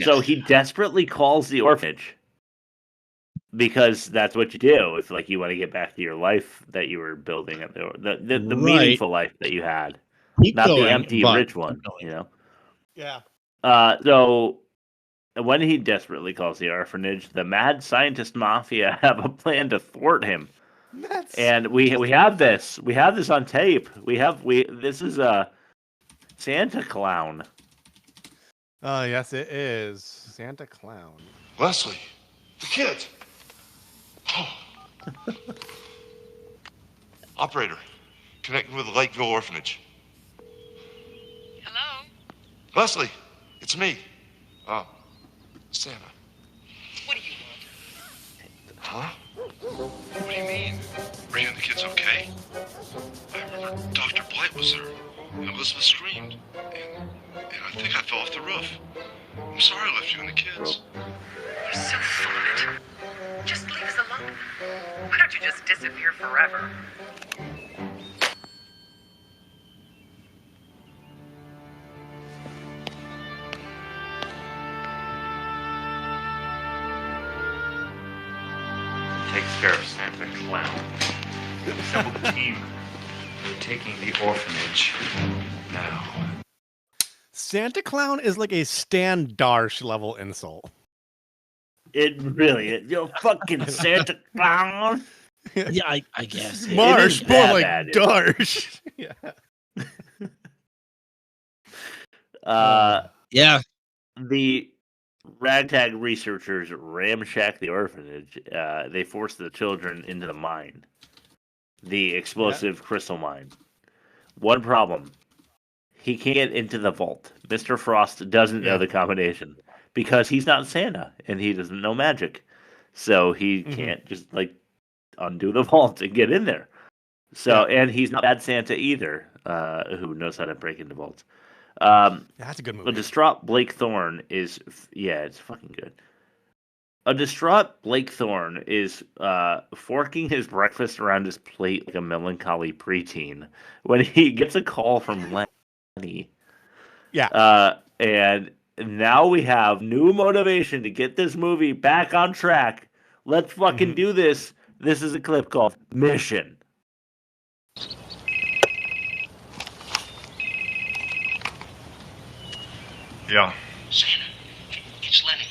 So he desperately calls the orphanage because that's what you do if like you want to get back to your life that you were building at the meaningful life that you had, not the empty rich one. You know. Yeah. So when he desperately calls the orphanage, the mad scientist mafia have a plan to thwart him. And we have this on tape. This is a Santa Clown. Oh yes, it is Santa Clown. Leslie, the kids. Oh. Operator, connecting with the Lakeville Orphanage. Hello? Leslie, it's me. Santa. What do you want? Huh? What do you mean? Are you and the kids okay? I remember Dr. Blight was there. And Elizabeth screamed. And I think I fell off the roof. I'm sorry I left you and the kids. You're so full of it. Just leave us alone. Why don't you just disappear forever? Takes care of Santa Clown. Assemble the team. We're taking the orphanage now. Santa Clown is like a Stan Darsh level insult. It really is. You're fucking Santa Clown. Yeah, I guess. Marsh, more like Darsh. Yeah. Yeah. The Ragtag researchers ramshack the orphanage. They force the children into the mine, the explosive crystal mine. One problem: he can't get into the vault. Mr. Frost doesn't know the combination because he's not Santa and he doesn't know magic, so he can't just like undo the vault and get in there. So, and he's not Bad Santa either, who knows how to break into vaults. That's a good movie. A distraught Blake Thorne is, it's fucking good. A distraught Blake Thorne is forking his breakfast around his plate like a melancholy preteen when he gets a call from Lenny. Yeah. And now we have new motivation to get this movie back on track. Let's fucking do this. This is a clip called Mission. Yeah. Santa, it's Lenny.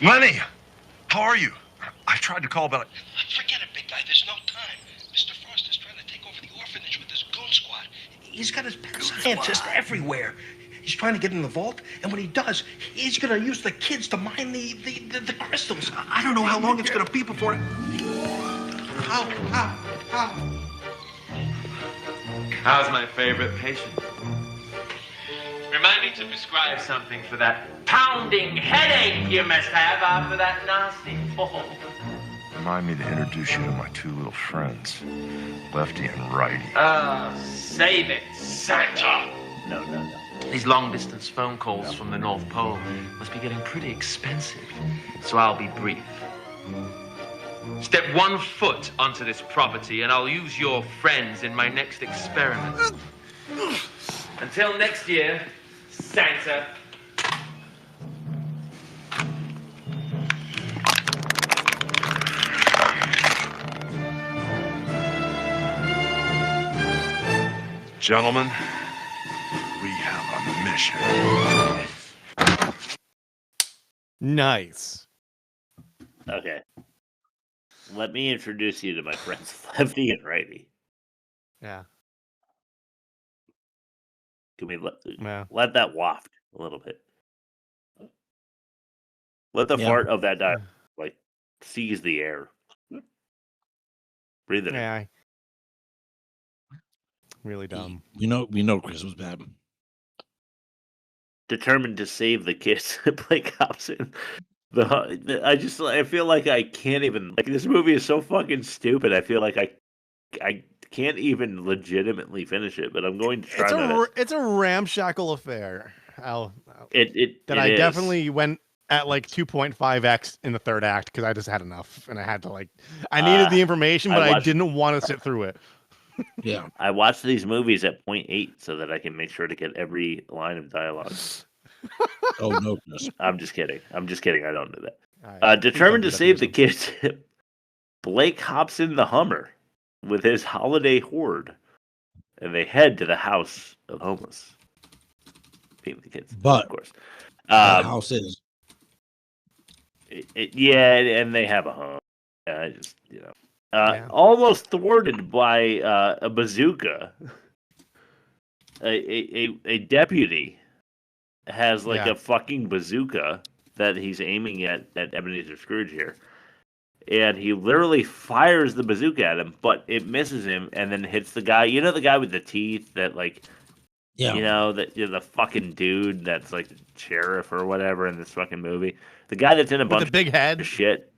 Lenny! How are you? I tried to call, but Forget it, big guy. There's no time. Mr. Frost is trying to take over the orphanage with his goon squad. He's got his pet scientists everywhere. He's trying to get in the vault, and when he does, he's going to use the kids to mine the crystals. I don't know how long it's going to be before... How's my favorite patient? Remind me to prescribe something for that pounding headache you must have after that nasty fall. remind me to introduce you to my two little friends, Lefty and Righty. Save it, Santa. No. These long-distance phone calls from the North Pole must be getting pretty expensive, so I'll be brief. Step 1 foot onto this property, and I'll use your friends in my next experiment. Until next year, Santa. Gentlemen, we have a mission. Nice. Okay. Let me introduce you to my friends Lefty and Righty. Yeah. Can we let that waft a little bit? Let the fart of that dive seize the air. Breathe it in. Yeah. Really dumb. We know Chris was bad. Determined to save the kids, play cops in I feel like I can't even like this movie is so fucking stupid. I feel like I can't even legitimately finish it, but I'm going to try. It's a ramshackle affair. I is. definitely went at like 2.5x in the third act because I just had enough and I had to I needed the information, but I didn't want to sit through it. Yeah, I watch these movies at 0.8 so that I can make sure to get every line of dialogue. Oh no! I'm just kidding. I don't do that. Determined to save the kids, Blake hops in the Hummer with his holiday horde, and they head to the house of homeless. Being the kids, but of course, the house is. Yeah, and they have a home. Almost thwarted by a bazooka. A deputy has a fucking bazooka that he's aiming at Ebenezer Scrooge here. And he literally fires the bazooka at him, but it misses him and then hits the guy. You know the guy with the teeth that the fucking dude that's like the sheriff or whatever in this fucking movie. The guy that's in a bunch of big head of shit.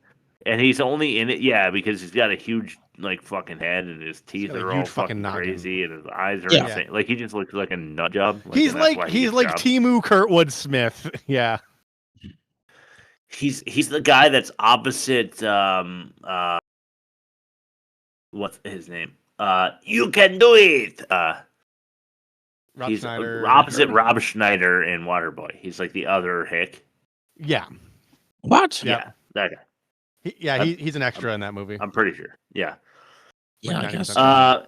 And he's only in it, because he's got a huge like fucking head and his teeth are all fucking crazy and his eyes are insane. Like he just looks like a nut job. He's like Timu Kurtwood Smith. Yeah. He's the guy that's opposite what's his name? You can do it. He's opposite Rob Schneider in Waterboy. He's like the other hick. Yeah. What? Yeah, that guy. He's an extra in that movie. I'm pretty sure. Yeah. Yeah, I guess.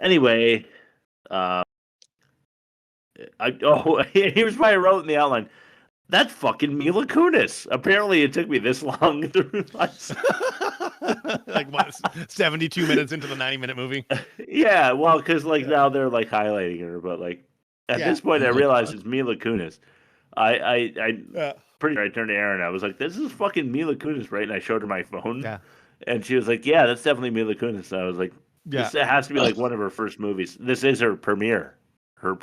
Anyway, here's what I wrote in the outline. That's fucking Mila Kunis. Apparently, it took me this long through. Like what? 72 minutes into the 90-minute movie. Yeah, well, because now they're highlighting her, but at this point, I realized it's Mila Kunis. Pretty sure I turned to Aaron. I was like, "This is fucking Mila Kunis, right?" And I showed her my phone. Yeah. And she was like, "Yeah, that's definitely Mila Kunis." And I was like, "This has to be one of her first movies. This is her premiere, her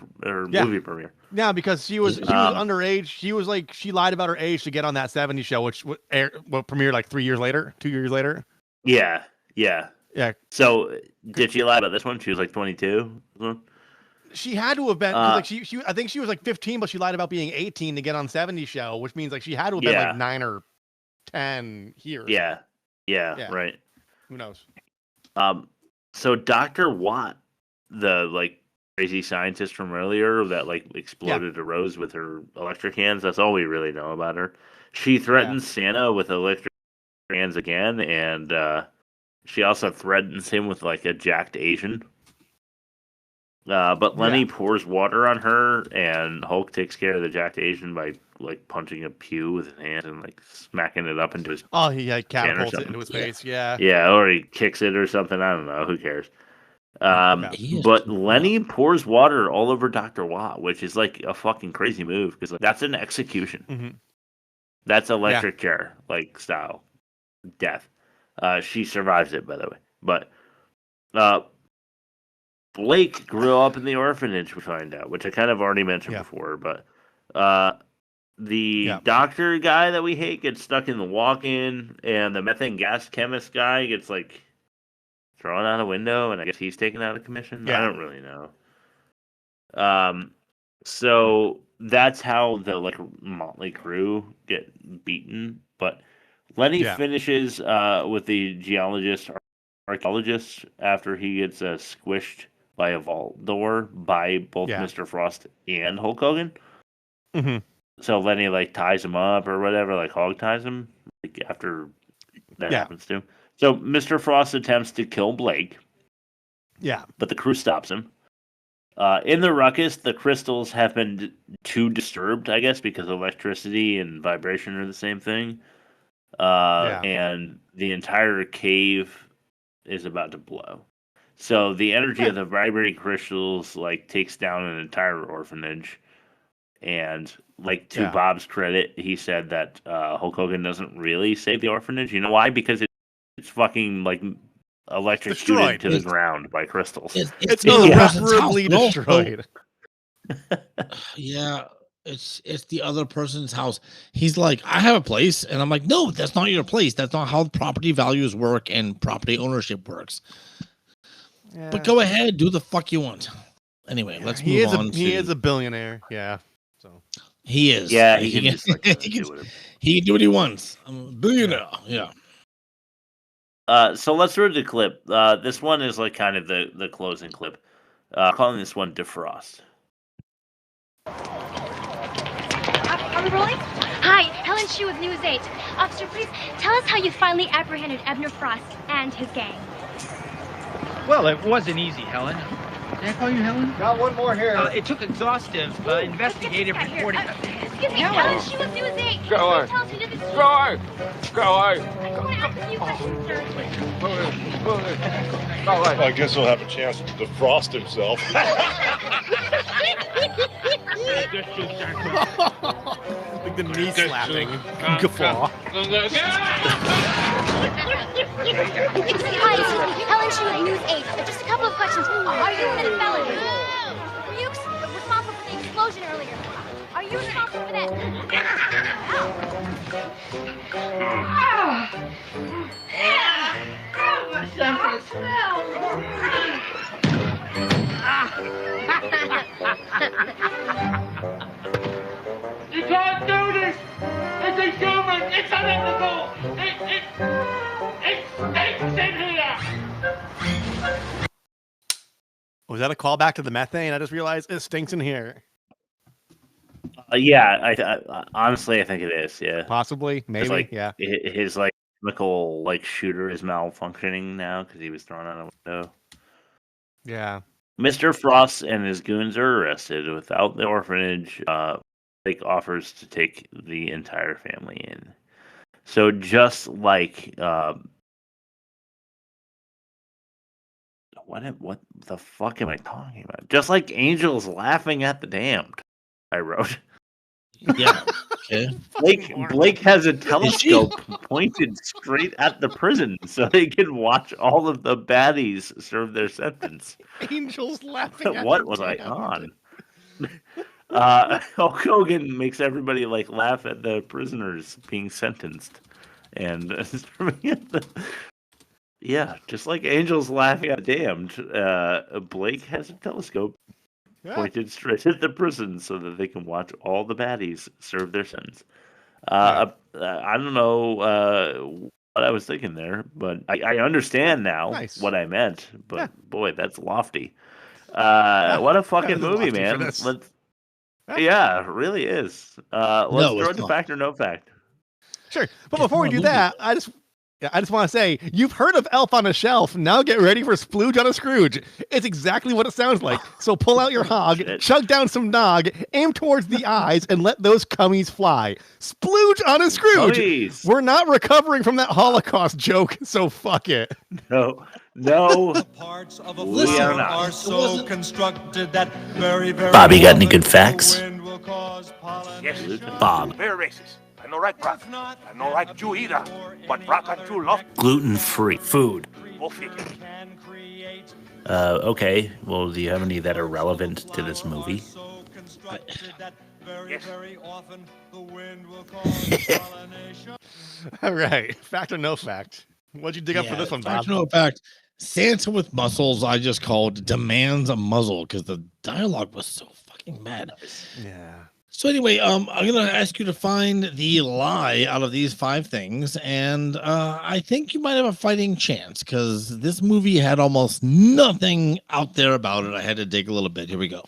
movie premiere." Yeah, because she was underage. She lied about her age to get on that 70s show, which premiered 3 years later, 2 years later. Yeah. So did she lie about this one? She was 22. She had to have been I think she was 15, but she lied about being 18 to get on 70s show, which means she had to have been 9 or 10 here. Yeah, right. Who knows? So Dr. Watt, the crazy scientist from earlier that exploded a rose with her electric hands. That's all we really know about her. She threatens Santa with electric hands again, and she also threatens him with a jacked Asian. But Lenny pours water on her, and Hulk takes care of the jacked Asian by punching a pew with his hand and smacking it up into his. Oh, he catapults it into his face. Yeah, or he kicks it or something. I don't know. Who cares? But Lenny pours water all over Dr. Watt, which is a fucking crazy move because that's an execution. Mm-hmm. That's electric chair style death. She survives it, by the way. But Blake grew up in the orphanage, we find out, which I kind of already mentioned before. But the doctor guy that we hate gets stuck in the walk-in, and the methane gas chemist guy gets thrown out a window, and I guess he's taken out of commission. I don't really know. So that's how the motley crew get beaten. But Lenny finishes with the archaeologist after he gets squished by a vault door by both Mr. Frost and Hulk Hogan. Mm-hmm. So Lenny ties him up or whatever, hog ties him after that happens to him. So Mr. Frost attempts to kill Blake. Yeah. But the crew stops him. In the ruckus, the crystals have been too disturbed, I guess, because electricity and vibration are the same thing. And the entire cave is about to blow. So the energy of the vibrating crystals takes down an entire orphanage. And to Bob's credit, he said that Hulk Hogan doesn't really save the orphanage. You know why? Because it's fucking electrocuted to the ground by crystals. It's irreparably destroyed. Yeah. It's the other person's house. He's like, I have a place, and I'm like, no, that's not your place. That's not how property values work and property ownership works. Yeah. But go ahead, do the fuck you want. Anyway, let's move on. He is a billionaire. Yeah. So he is. Yeah, he can just like, he can do what he wants. I'm a billionaire. Yeah. So let's read the clip. This one is like kind of the closing clip. Calling this one Defrost. Are we rolling? Hi, Helen Shue with News 8. Officer, please tell us how you finally apprehended Ebner Frost and his gang. Well, it wasn't easy, Helen. Can I call you Helen? Got one more here. It took exhaustive investigative reporting. Excuse me, Helen Shue with News 8. Go away. Tell us who did this. Go away. Go away. I just want to ask a few questions, sir. Well, I guess he'll have a chance to defrost himself. Like the knee slapping guffaw. Hi, Helen Shue with News 8. Just a couple of questions. Are you in a felony? Were you responsible for the explosion earlier? Are you responsible for that? You can't do this! It's inhuman! It's unethical! It stinks in here! Was that a callback to the methane? I just realized it stinks in here. Yeah, I honestly I think it is. Yeah, possibly, maybe. Like, yeah, his like chemical like shooter is malfunctioning now because he was thrown out a window. Yeah. Mr. Frost and his goons are arrested without the orphanage. Blake offers to take the entire family in. So just like what the fuck am I talking about? Just like angels laughing at the damned. I wrote. Yeah. Okay. Blake has a telescope pointed straight at the prison so they can watch all of the baddies serve their sentence. Angels laughing at what was I on? Hulk Hogan makes everybody like laugh at the prisoners being sentenced. And yeah, just like angels laughing at the damned, Blake has a telescope pointed straight at the prison so that they can watch all the baddies serve their sentence. I don't know what I was thinking there, but I understand now what I meant. But boy, that's lofty. What a fucking movie, man! Yeah, it really is. Let's throw it to fact or no fact. Sure, but before we do that, I just want to say, you've heard of Elf on a Shelf. Now get ready for Splooge on a Scrooge. It's exactly what it sounds like. So pull out your hog, chug down some nog, aim towards the eyes, and let those cummies fly. Splooge on a Scrooge. Please. We're not recovering from that Holocaust joke, so fuck it. No. Parts of a flower are so constructed that very, very Bob, you got any good facts? Yes, Bob. very racist. I'm no right Pratt. I'm no right Jew either. But Pratt and Jew love Gluten-free food. go figure. Okay. Well, do you have any that are relevant to this movie? Yes. All right. Fact or no fact? What'd you dig up for this one, Bob? Fact or no fact? Santa with muscles, I just called, demands a muzzle because the dialogue was so fucking mad. Yeah. So anyway, I'm going to ask you to find the lie out of these 5 things, and I think you might have a fighting chance because this movie had almost nothing out there about it. I had to dig a little bit. Here we go.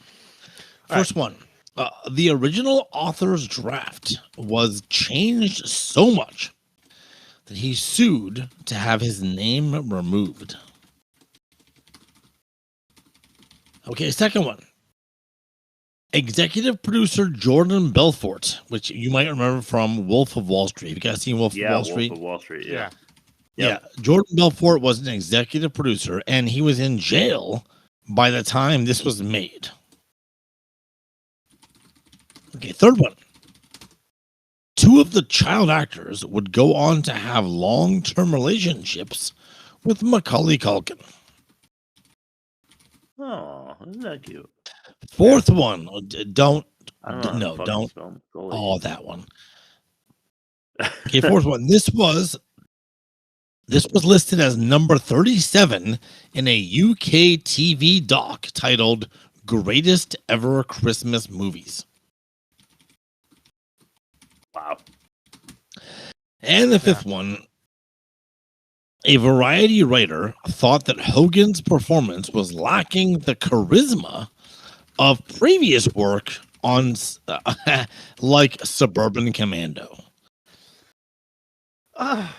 First one. The original author's draft was changed so much that he sued to have his name removed. Okay, second one. Executive producer Jordan Belfort, which you might remember from Wolf of Wall Street. Have you guys seen Wolf of Wall Street? Wolf of Wall Street, yeah. Yeah, Jordan Belfort was an executive producer, and he was in jail by the time this was made. Okay, third one. 2 of the child actors would go on to have long-term relationships with Macaulay Culkin. Oh, isn't that cute? Fourth one. Don't No, don't. Oh, that one. Okay, fourth one. This was listed as number 37 in a UK TV doc titled Greatest Ever Christmas Movies. Wow. And the fifth one, a Variety writer thought that Hogan's performance was lacking the charisma of previous work on like Suburban Commando.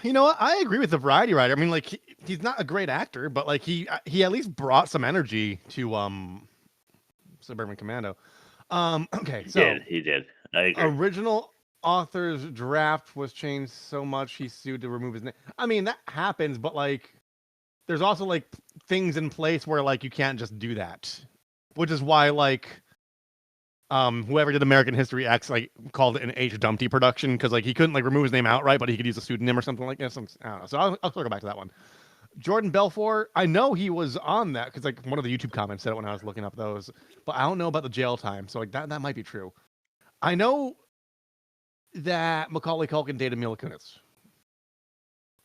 You know what? I agree with the Variety writer. I mean, like he's not a great actor, but like he at least brought some energy to Suburban Commando. Okay, He did. I agree. Original author's draft was changed so much he sued to remove his name. I mean, that happens, but like there's also like things in place where like you can't just do that. Which is why like whoever did American History X like called it an H. Dumpty production because like he couldn't like remove his name outright, but he could use a pseudonym or something like that. I don't know. So I'll circle back to that one. Jordan Belfort, I know he was on that because like one of the YouTube comments said it when I was looking up those, but I don't know about the jail time. So like that might be true. I know that Macaulay Culkin dated Mila Kunis.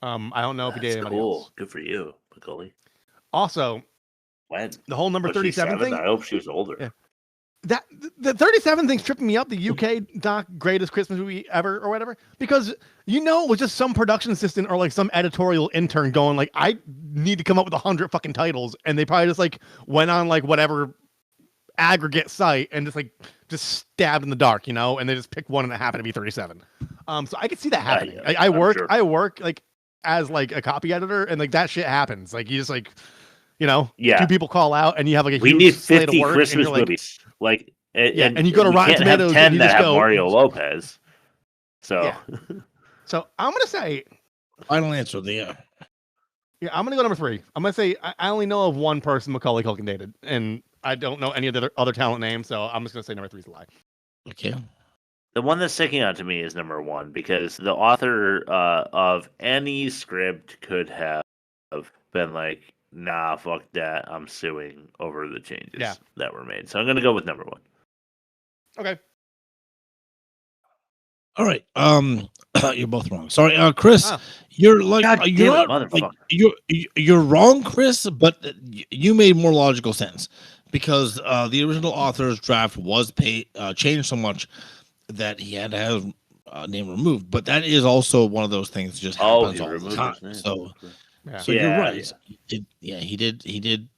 I don't know if he dated anybody else. Good for you, Macaulay. Also, when the whole number 37 thing. I hope she was older. Yeah. That the 37 thing's tripping me up. The UK doc greatest Christmas movie ever or whatever, because it was just some production assistant or like some editorial intern going like, I need to come up with 100 fucking titles, and they probably just like went on like whatever aggregate site and just stabbed in the dark, and they just picked one and it happened to be 37. So I could see that happening. I work like as like a copy editor, and like that shit happens. Like you just like, two people call out and you have like a we huge need slate 50 of work, Christmas and you're movies. Like, and you go to Rotten Tomatoes 10 and you that just have go Mario Lopez. So, so I'm gonna say final answer. Yeah, I'm gonna go number 3. I'm gonna say I only know of one person Macaulay Culkin dated, and I don't know any of the other talent names, so I'm just gonna say number 3 is a lie. Okay. The one that's sticking out to me is number 1 because the author of any script could have been like, nah, fuck that. I'm suing over the changes that were made. So I'm going to go with number 1. Okay. All right. You're both wrong. Sorry, Chris. You're like you're not, like, you're wrong, Chris. But you made more logical sense because the original author's draft was changed so much that he had to have name removed. But that is also one of those things that just happens all the time. So you're right. He did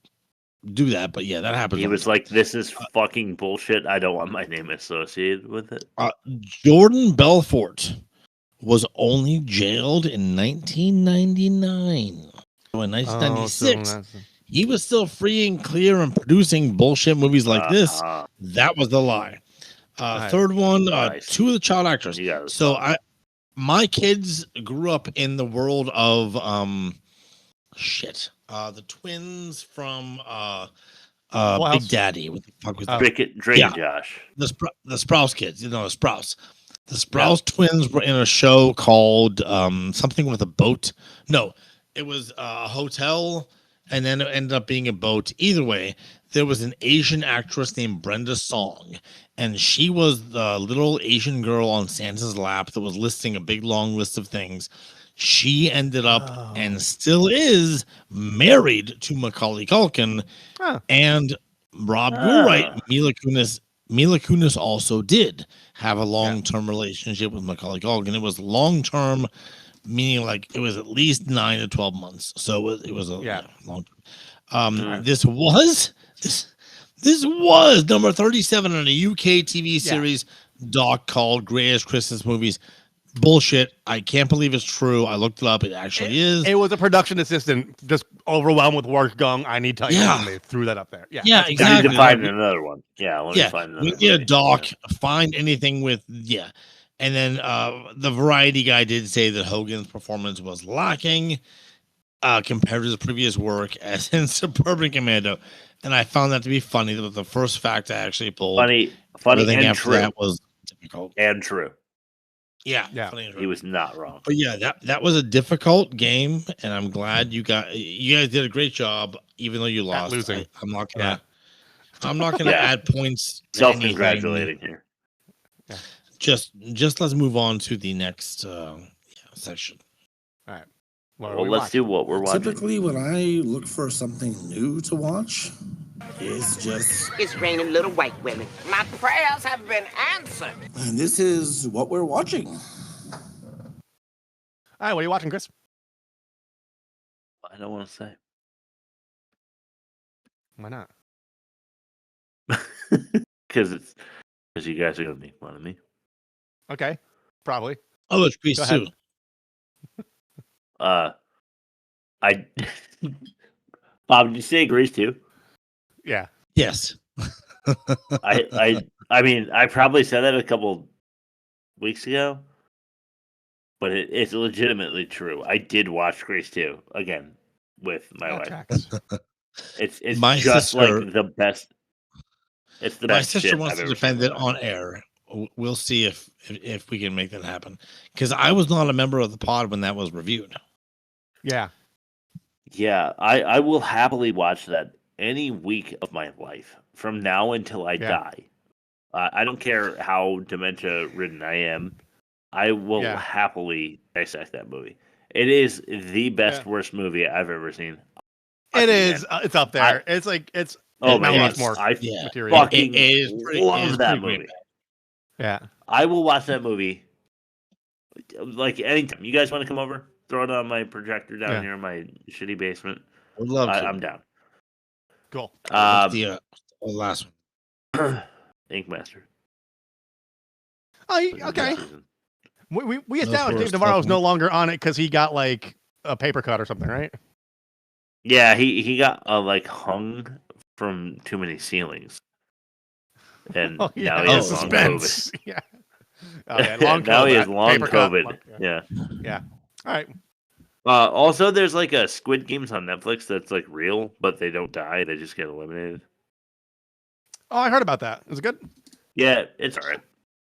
do that, but that happens. He was like, "This is fucking bullshit. I don't want my name associated with it." Jordan Belfort was only jailed in 1999. So in 1996, he was still free and clear and producing bullshit movies like this. That was the lie. Third one, 2 of the child actors. So my kids grew up in the world of the twins from Big Daddy. What the fuck was that? Drake and Josh. The Sprouse kids. The Sprouse. The Sprouse twins were in a show called something with a boat. No, it was a hotel, and then it ended up being a boat. Either way, there was an Asian actress named Brenda Song, and she was the little Asian girl on Santa's lap that was listing a big long list of things. She ended up and still is married to Macaulay Culkin. And Rob, you're right. Mila Kunis also did have a long-term relationship with Macaulay Culkin. It was long-term, meaning like it was at least 9 to 12 months. So it was a long term. This was number 37 on a UK TV series doc called Greatest Christmas Movies. Bullshit. I can't believe it's true. I looked it up. It actually is. It was a production assistant just overwhelmed with work going, I need titles. And they threw that up there. Exactly. I need to find another one. Let me find another one. A doc, find anything with, And then the Variety guy did say that Hogan's performance was lacking compared to his previous work as in Suburban Commando. And I found that to be funny. That was the first fact I actually pulled. Funny and true. That was difficult. And true. Yeah. He was not wrong. But that was a difficult game, and I'm glad you guys did a great job, even though you lost. Losing. I'm not gonna add points. Self-congratulating here. just let's move on to the next section. All right. Well, let's do what we're watching. Typically, when I look for something new to watch, it's raining little white women. My prayers have been answered. And this is what we're watching. All right, what are you watching, Chris? I don't want to say. Why not? Because you guys are gonna make fun of me. Okay, probably. Oh, it's Grease too. Bob, did you say Grease too? Yeah. Yes. I mean, I probably said that a couple weeks ago, but it's legitimately true. I did watch Grease 2 again with my wife. It's my just sister, like the best. It's the my best. sister shit wants I've to ever defend seen. it on air. We'll see if we can make that happen. Because I was not a member of the pod when that was reviewed. Yeah. Yeah, I will happily watch that any week of my life from now until I die. I don't care how dementia ridden I am. I will happily dissect that movie. It is the best, worst movie I've ever seen. It is. It's up there. It's like it's. Oh my much god! more I material. fucking love that movie. Yeah, I will watch that movie like anytime. You guys want to come over? Throw it on my projector down here in my shitty basement. Would love to. I'm down. Cool. The last one, Ink Master. Oh, okay. We established Dave Navarro's no longer on it because he got like a paper cut or something, right? Yeah, he got like hung from too many ceilings, and now he has long COVID. Yeah. Oh, yeah, long now COVID. he has long Paper cut. COVID. Yeah. Yeah. All right. Also, there's like a Squid Games on Netflix that's like real, but they don't die; they just get eliminated. Oh, I heard about that. Is it good? Yeah, it's alright.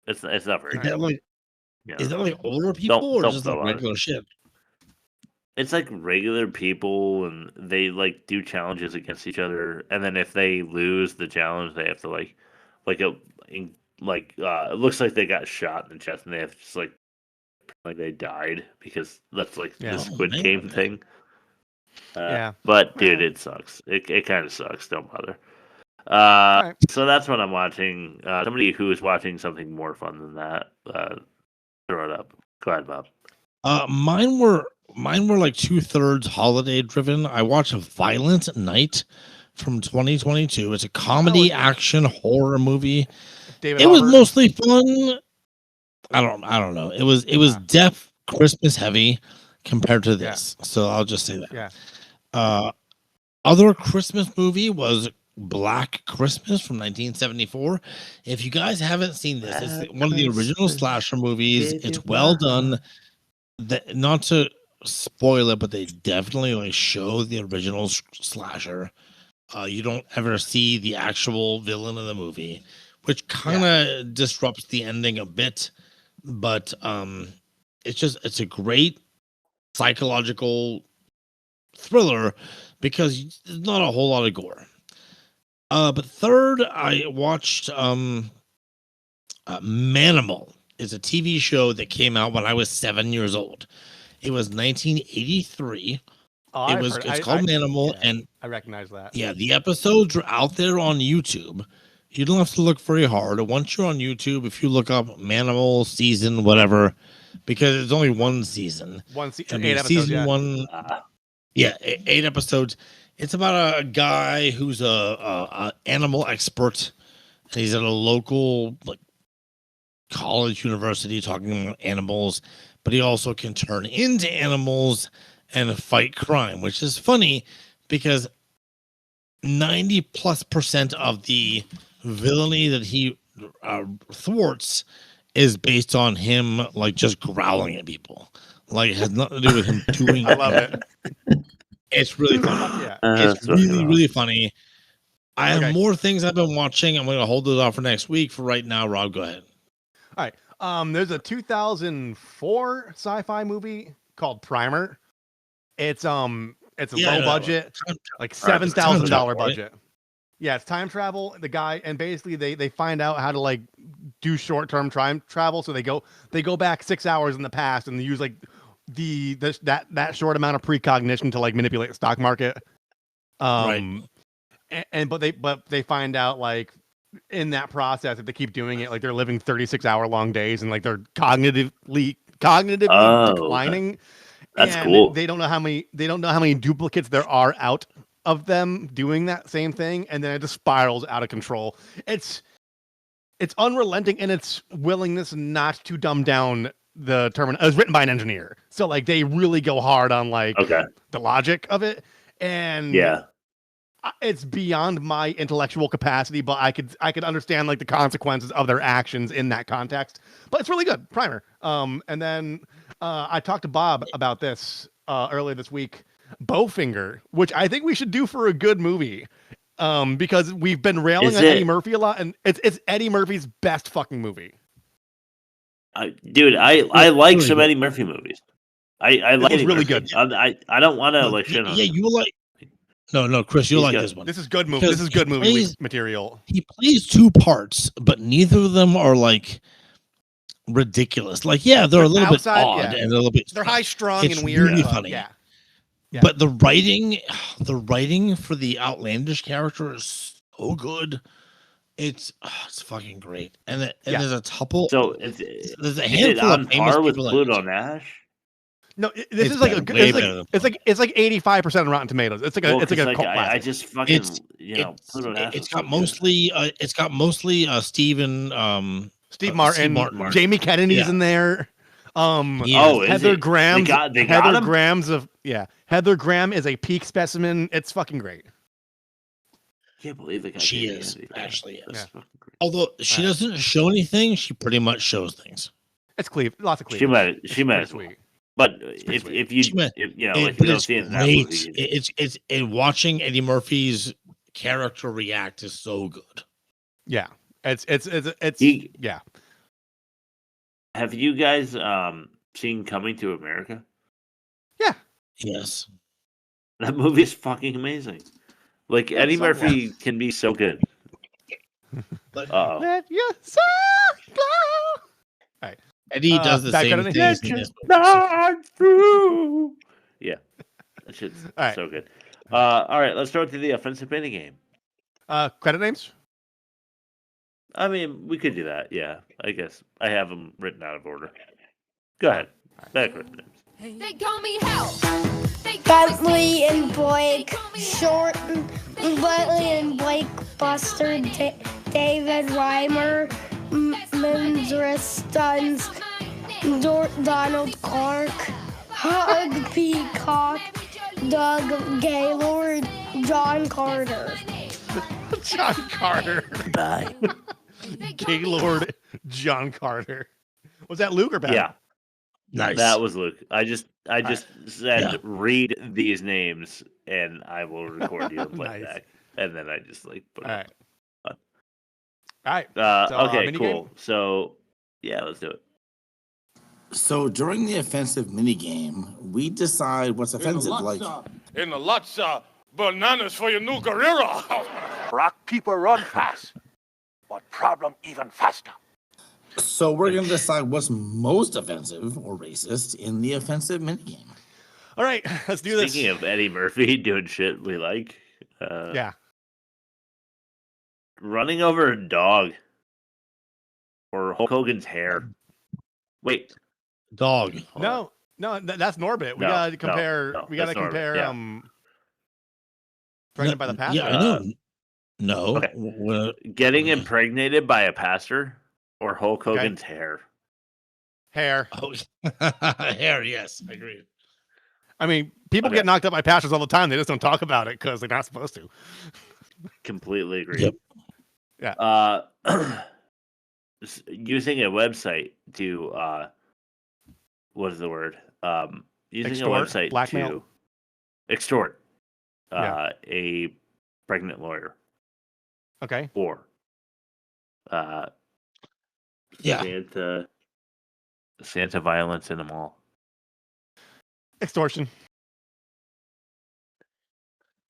It's not very good. Is that like older people or just like regular shit? It's like regular people, and they like do challenges against each other, and then if they lose the challenge, they have to it looks like they got shot in the chest, and they have to just like they died because that's like the Squid Game thing. But dude, it sucks. It kind of sucks. Don't bother. So that's what I'm watching. Somebody who is watching something more fun than that, throw it up. Go ahead, Bob. Mine were like 2/3 holiday driven. I watched A Violent Night from 2022. It's a comedy action horror movie. It was mostly fun. I don't know. It was deaf Christmas heavy compared to this. So I'll just say that. Yeah. Other Christmas movie was Black Christmas from 1974. If you guys haven't seen this, it's one of the original slasher movies. It's well done. Not to spoil it, but they definitely like show the original slasher. You don't ever see the actual villain of the movie, which kind of disrupts the ending a bit. But it's a great psychological thriller because there's not a whole lot of gore. But third, I watched Manimal. It's a TV show that came out when I was 7 years old. It was 1983. It's called Manimal, and I recognize that. Yeah, the episodes are out there on YouTube. You don't have to look very hard. Once you're on YouTube, if you look up Manimal season whatever, because it's only one season. 8 episodes. Season 1. Yeah, 8 episodes. It's about a guy who's a animal expert, and he's at a local college university talking about animals, but he also can turn into animals and fight crime, which is funny because 90+% of the villainy that he thwarts is based on him just growling at people. It has nothing to do with him doing. I love it. It's really funny. It's really funny. I have more things I've been watching. I'm going to hold those off for next week. For right now, Rob, go ahead. All right. There's a 2004 sci-fi movie called Primer. It's a low budget, like $7,000 budget. Yeah, it's time travel. The guy, and basically they find out how to like do short-term time travel. So they go back 6 hours in the past and they use like that short amount of precognition to like manipulate the stock market. Right. But they find out like in that process, if they keep doing it, like they're living 36-hour long days and like they're cognitively declining. Okay. That's and cool. They don't know how many duplicates there are out of them doing that same thing, and then it just spirals out of control. It's unrelenting in its willingness not to dumb down the terminal. It was written by an engineer, so like they really go hard on like the logic of it, and it's beyond my intellectual capacity, but I could understand like the consequences of their actions in that context. But it's really good. Primer. And then I talked to Bob about this earlier this week. Bowfinger, which I think we should do for a good movie. Because we've been railing on Eddie Murphy a lot, and it's Eddie Murphy's best fucking movie. Dude, I like some Eddie Murphy movies. I like it's really Murphy. good. I don't want to like shit on him. You like. No, Chris, you'll like good. this one. This is good movie. This is good movie material. He plays two parts, but neither of them are like ridiculous. Like, yeah, they're a little bit odd and a little bit. They're high strung and weird. Really funny. Yeah. But the writing for the outlandish character is so good. It's fucking great. And there's a couple. So there's a handful on of famous par with people Pluto Nash. No, this is like it's like 85% on Rotten Tomatoes. It's like a cult classic. I just fucking Pluto Nash. It's got mostly Steve Martin. Jamie Kennedy's in there. Heather Graham. Heather Graham is a peak specimen. It's fucking great. Can't believe it. She is actually. Yes. Although she doesn't show anything, she pretty much shows things. It's lots of cleavage. She might. Sweet. But if you don't see it in that movie, it's watching Eddie Murphy's character react is so good. Yeah, it's yeah. Have you guys seen Coming to America? Yeah. Yes. That movie is fucking amazing. Like Eddie Murphy can be so good. Let your soul glow. All right. Eddie does the same thing. Not true. Yeah, that shit's so good. All right, let's throw it to the offensive mini game. Credit names. I mean, we could do that. Yeah, I guess I have them written out of order. Go ahead. Back credit names. They call me Hell. Bentley and Blake, Short and Bentley and Blake, Buster, David Reimer, Mendris Stuns, Donald Clark, Hug Peacock, Doug Gaylord, John Carter. John Carter. Bye. Gaylord John Carter. Was that Luke or Ben? Yeah. Nice. That was Luke. I just said read these names and I will record you and play back. And then I just like put it on. All right. Okay, cool. So yeah, let's do it. So during the offensive minigame, we decide what's offensive. In the lots of bananas for your new Guerrero. Rock people run fast, but problem even faster. So we're going to decide what's most offensive or racist in the offensive minigame. All right, let's do this. Speaking of Eddie Murphy doing shit we like. Running over a dog. Or Hulk Hogan's hair. Wait. Dog. No, that's Norbit. We gotta compare. We gotta compare. Pregnant by the pastor. Yeah, I know. No. Okay. Getting impregnated by a pastor or Hulk Hogan's hair. Hair. Oh, hair. Yes, I agree. I mean, people get knocked up by pastors all the time. They just don't talk about it because they're not supposed to. Completely agree. Yep. Yeah. Using a website to what is the word? Using extort, a website blackmail. to extort a pregnant lawyer. Okay. Or Santa violence in a mall. Extortion.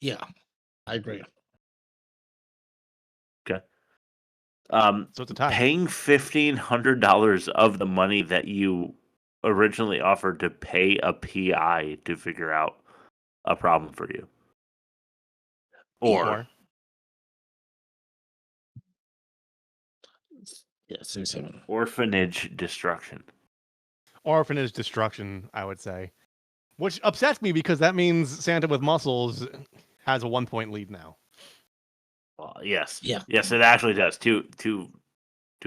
Yeah, I agree. So it's a tie. Paying $1,500 of the money that you originally offered to pay a PI to figure out a problem for you. Or orphanage destruction. Orphanage destruction, I would say. Which upsets me because that means Santa with Muscles has a 1-point lead now. Well, yes. Yeah. Yes, it actually does. Two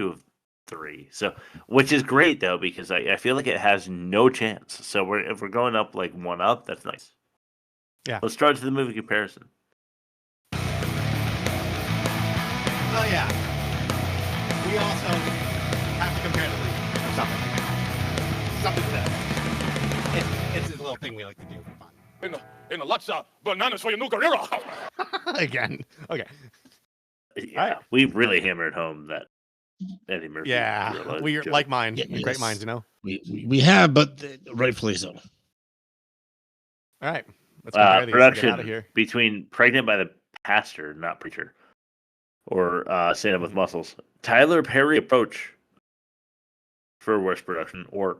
of three. So, which is great though, because I feel like it has no chance. So if we're going up like 1 up, that's nice. Yeah. Let's start to the movie comparison. Oh yeah. We also have to compare the league or something. Something that it's a little thing we like to do for fun. In a lots of bananas for your new career. Again. Okay. Yeah, right. We really hammered home that Eddie Murphy. Yeah, we're like mine. Yeah, great minds, you know. We have, but rightfully so. All right. Let's compare these. Production Get out of here. between Pregnant by the Pastor, not Preacher, or Santa with Muscles. Tyler Perry approach for worst production, or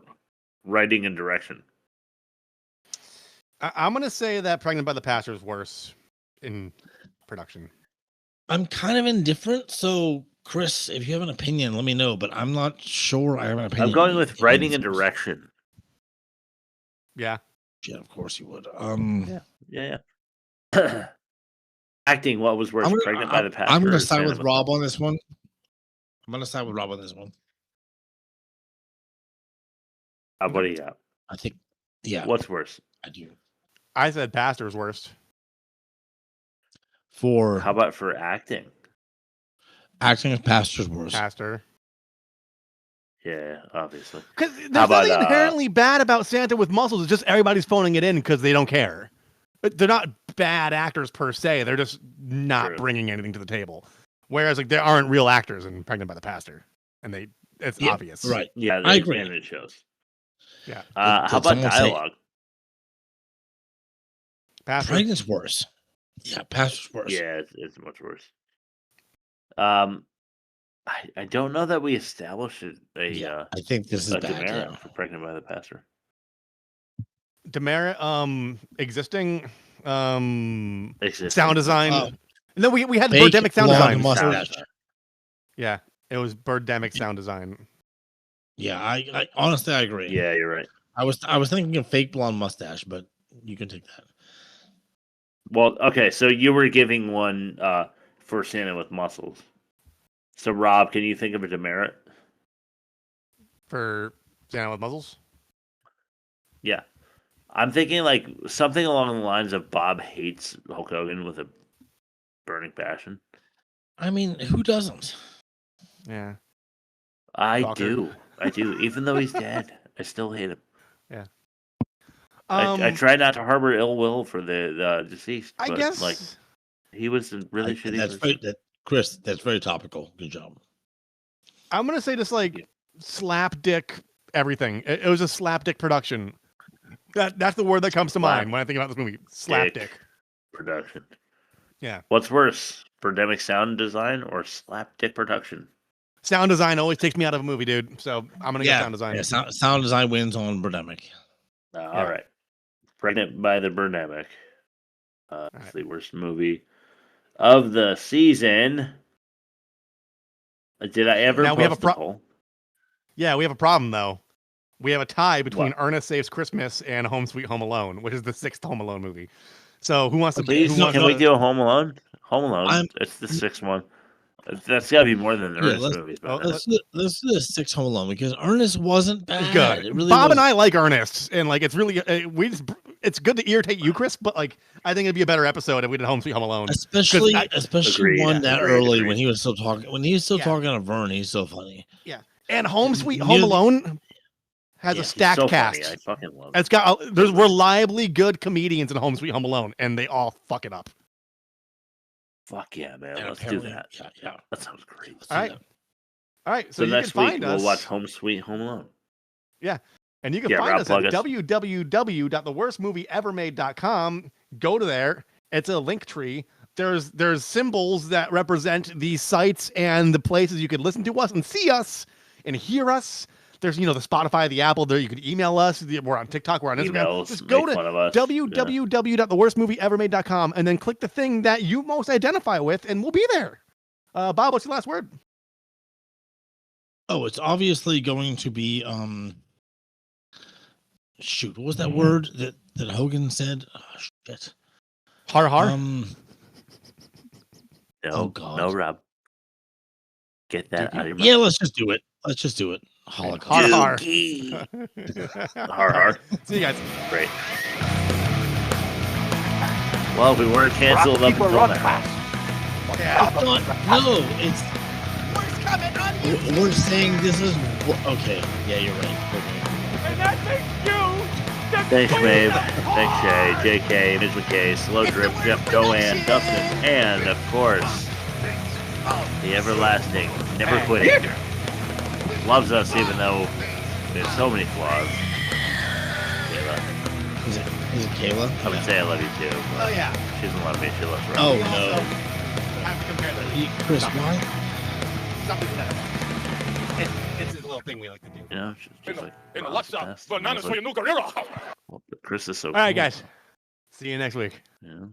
writing and direction. I'm going to say that Pregnant by the Pastor is worse in production. I'm kind of indifferent, so Chris, if you have an opinion, let me know, but I'm not sure I have an opinion. I'm going with writing and direction. Yeah. Yeah, of course you would. Yeah. Acting, what was worse, Pregnant by the Pastor? I'm going to side with Rob on this one. What do you got? I think, yeah. What's worse? I do. I said Pastor's worst. How about for acting? Acting is Pastor's worst. Pastor. Yeah, obviously. Because there's nothing inherently bad about Santa with Muscles. It's just everybody's phoning it in because they don't care. They're not bad actors per se. They're just not bringing anything to the table. Whereas like there aren't real actors in Pregnant by the Pastor, and it's obvious. Right. Yeah, I agree. And it shows. Yeah. How about dialogue? Pregnant's worse. Yeah, Pastor's worse. Yeah, it's much worse. I don't know that we established I think this is bad. Demerit for Pregnant by the Pastor. Demerit, existing sound design. No, we had Birdemic sound design. Yeah, it was Birdemic sound design. Yeah, I honestly I agree. Yeah, you're right. I was thinking of fake blonde mustache, but you can take that. Well, okay, so you were giving one for Santa with Muscles. So, Rob, can you think of a demerit? For Santa with Muscles? Yeah. I'm thinking like something along the lines of Bob hates Hulk Hogan with a burning passion. I mean, who doesn't? Yeah. I do. Even though he's dead, I still hate him. Yeah. I try not to harbor ill will for the deceased. I but, guess like he was a really shitty. Chris, that's very topical. Good job. I'm gonna say just like slapdick everything. It was a slapdick production. That's the word that comes to mind when I think about this movie. Slapdick production. Yeah. What's worse, Birdemic sound design or slapdick production? Sound design always takes me out of a movie, dude. So I'm gonna get sound design. Yeah, sound design wins on Birdemic. All right. Pregnant by the Birdemic. It's the worst movie of the season. Did I ever? Now we have a problem. Yeah, we have a problem though. We have a tie between Ernest Saves Christmas and Home Sweet Home Alone, which is the 6th Home Alone movie. So who wants to? Can we do a Home Alone? Home Alone. It's the 6th one. That's got to be more than the Ernest movies. Let's do the 6 Home Alone because Ernest wasn't bad. Good. It really Bob wasn't. and I like Ernest, and like it's really it's good to irritate you, Chris. But like I think it'd be a better episode if we did Home Sweet Home Alone, especially one that early when he was still talking. When he was still talking to Vern, he's so funny. Yeah, and Home Sweet Home Alone has a stacked cast. Funny. I fucking love it. It's got there's reliably good comedians in Home Sweet Home Alone, and they all fuck it up. Fuck yeah, man! Let's do that. Yeah, that sounds great. All right. So you next can find week us. we'll watch Home Sweet Home Alone. Yeah, and you can find us at www.theworstmovieevermade.com. Go to there. It's a link tree there's symbols that represent these sites and the places you could listen to us and see us and hear us. There's, the Spotify, the Apple. There, you can email us. We're on TikTok. We're on Instagram. Emails, just go to www.theworstmovieevermade.com and then click the thing that you most identify with, and we'll be there. Bob, what's your last word? Oh, it's obviously going to be shoot. What was that word that Hogan said? Oh, shit. Har-har? No, God. No, Rob. Get that out of your mouth. Yeah, let's just do it. Holocaust. Har-har. Har-har. See you guys. Great. Well, if we weren't canceled up until now. No, it's... We're saying this is... Okay, yeah, you're right. Okay. And that makes you... Thanks, Maeve. Thanks, Shay, JK, Ms. McKay, Slow Drip, Jeff, Joanne, Dustin, and, of course, the everlasting, never quitting, loves us even though there's so many flaws. Kayla. Is it Kayla? I would say I love you too. Oh, yeah. She doesn't love me, she loves her. Oh, no. Chris, why? It's a little thing we like to do. You know, she's like, In the WhatsApp, bananas for your new career. well, Chris is so All right, cool. guys. See you next week. Yeah.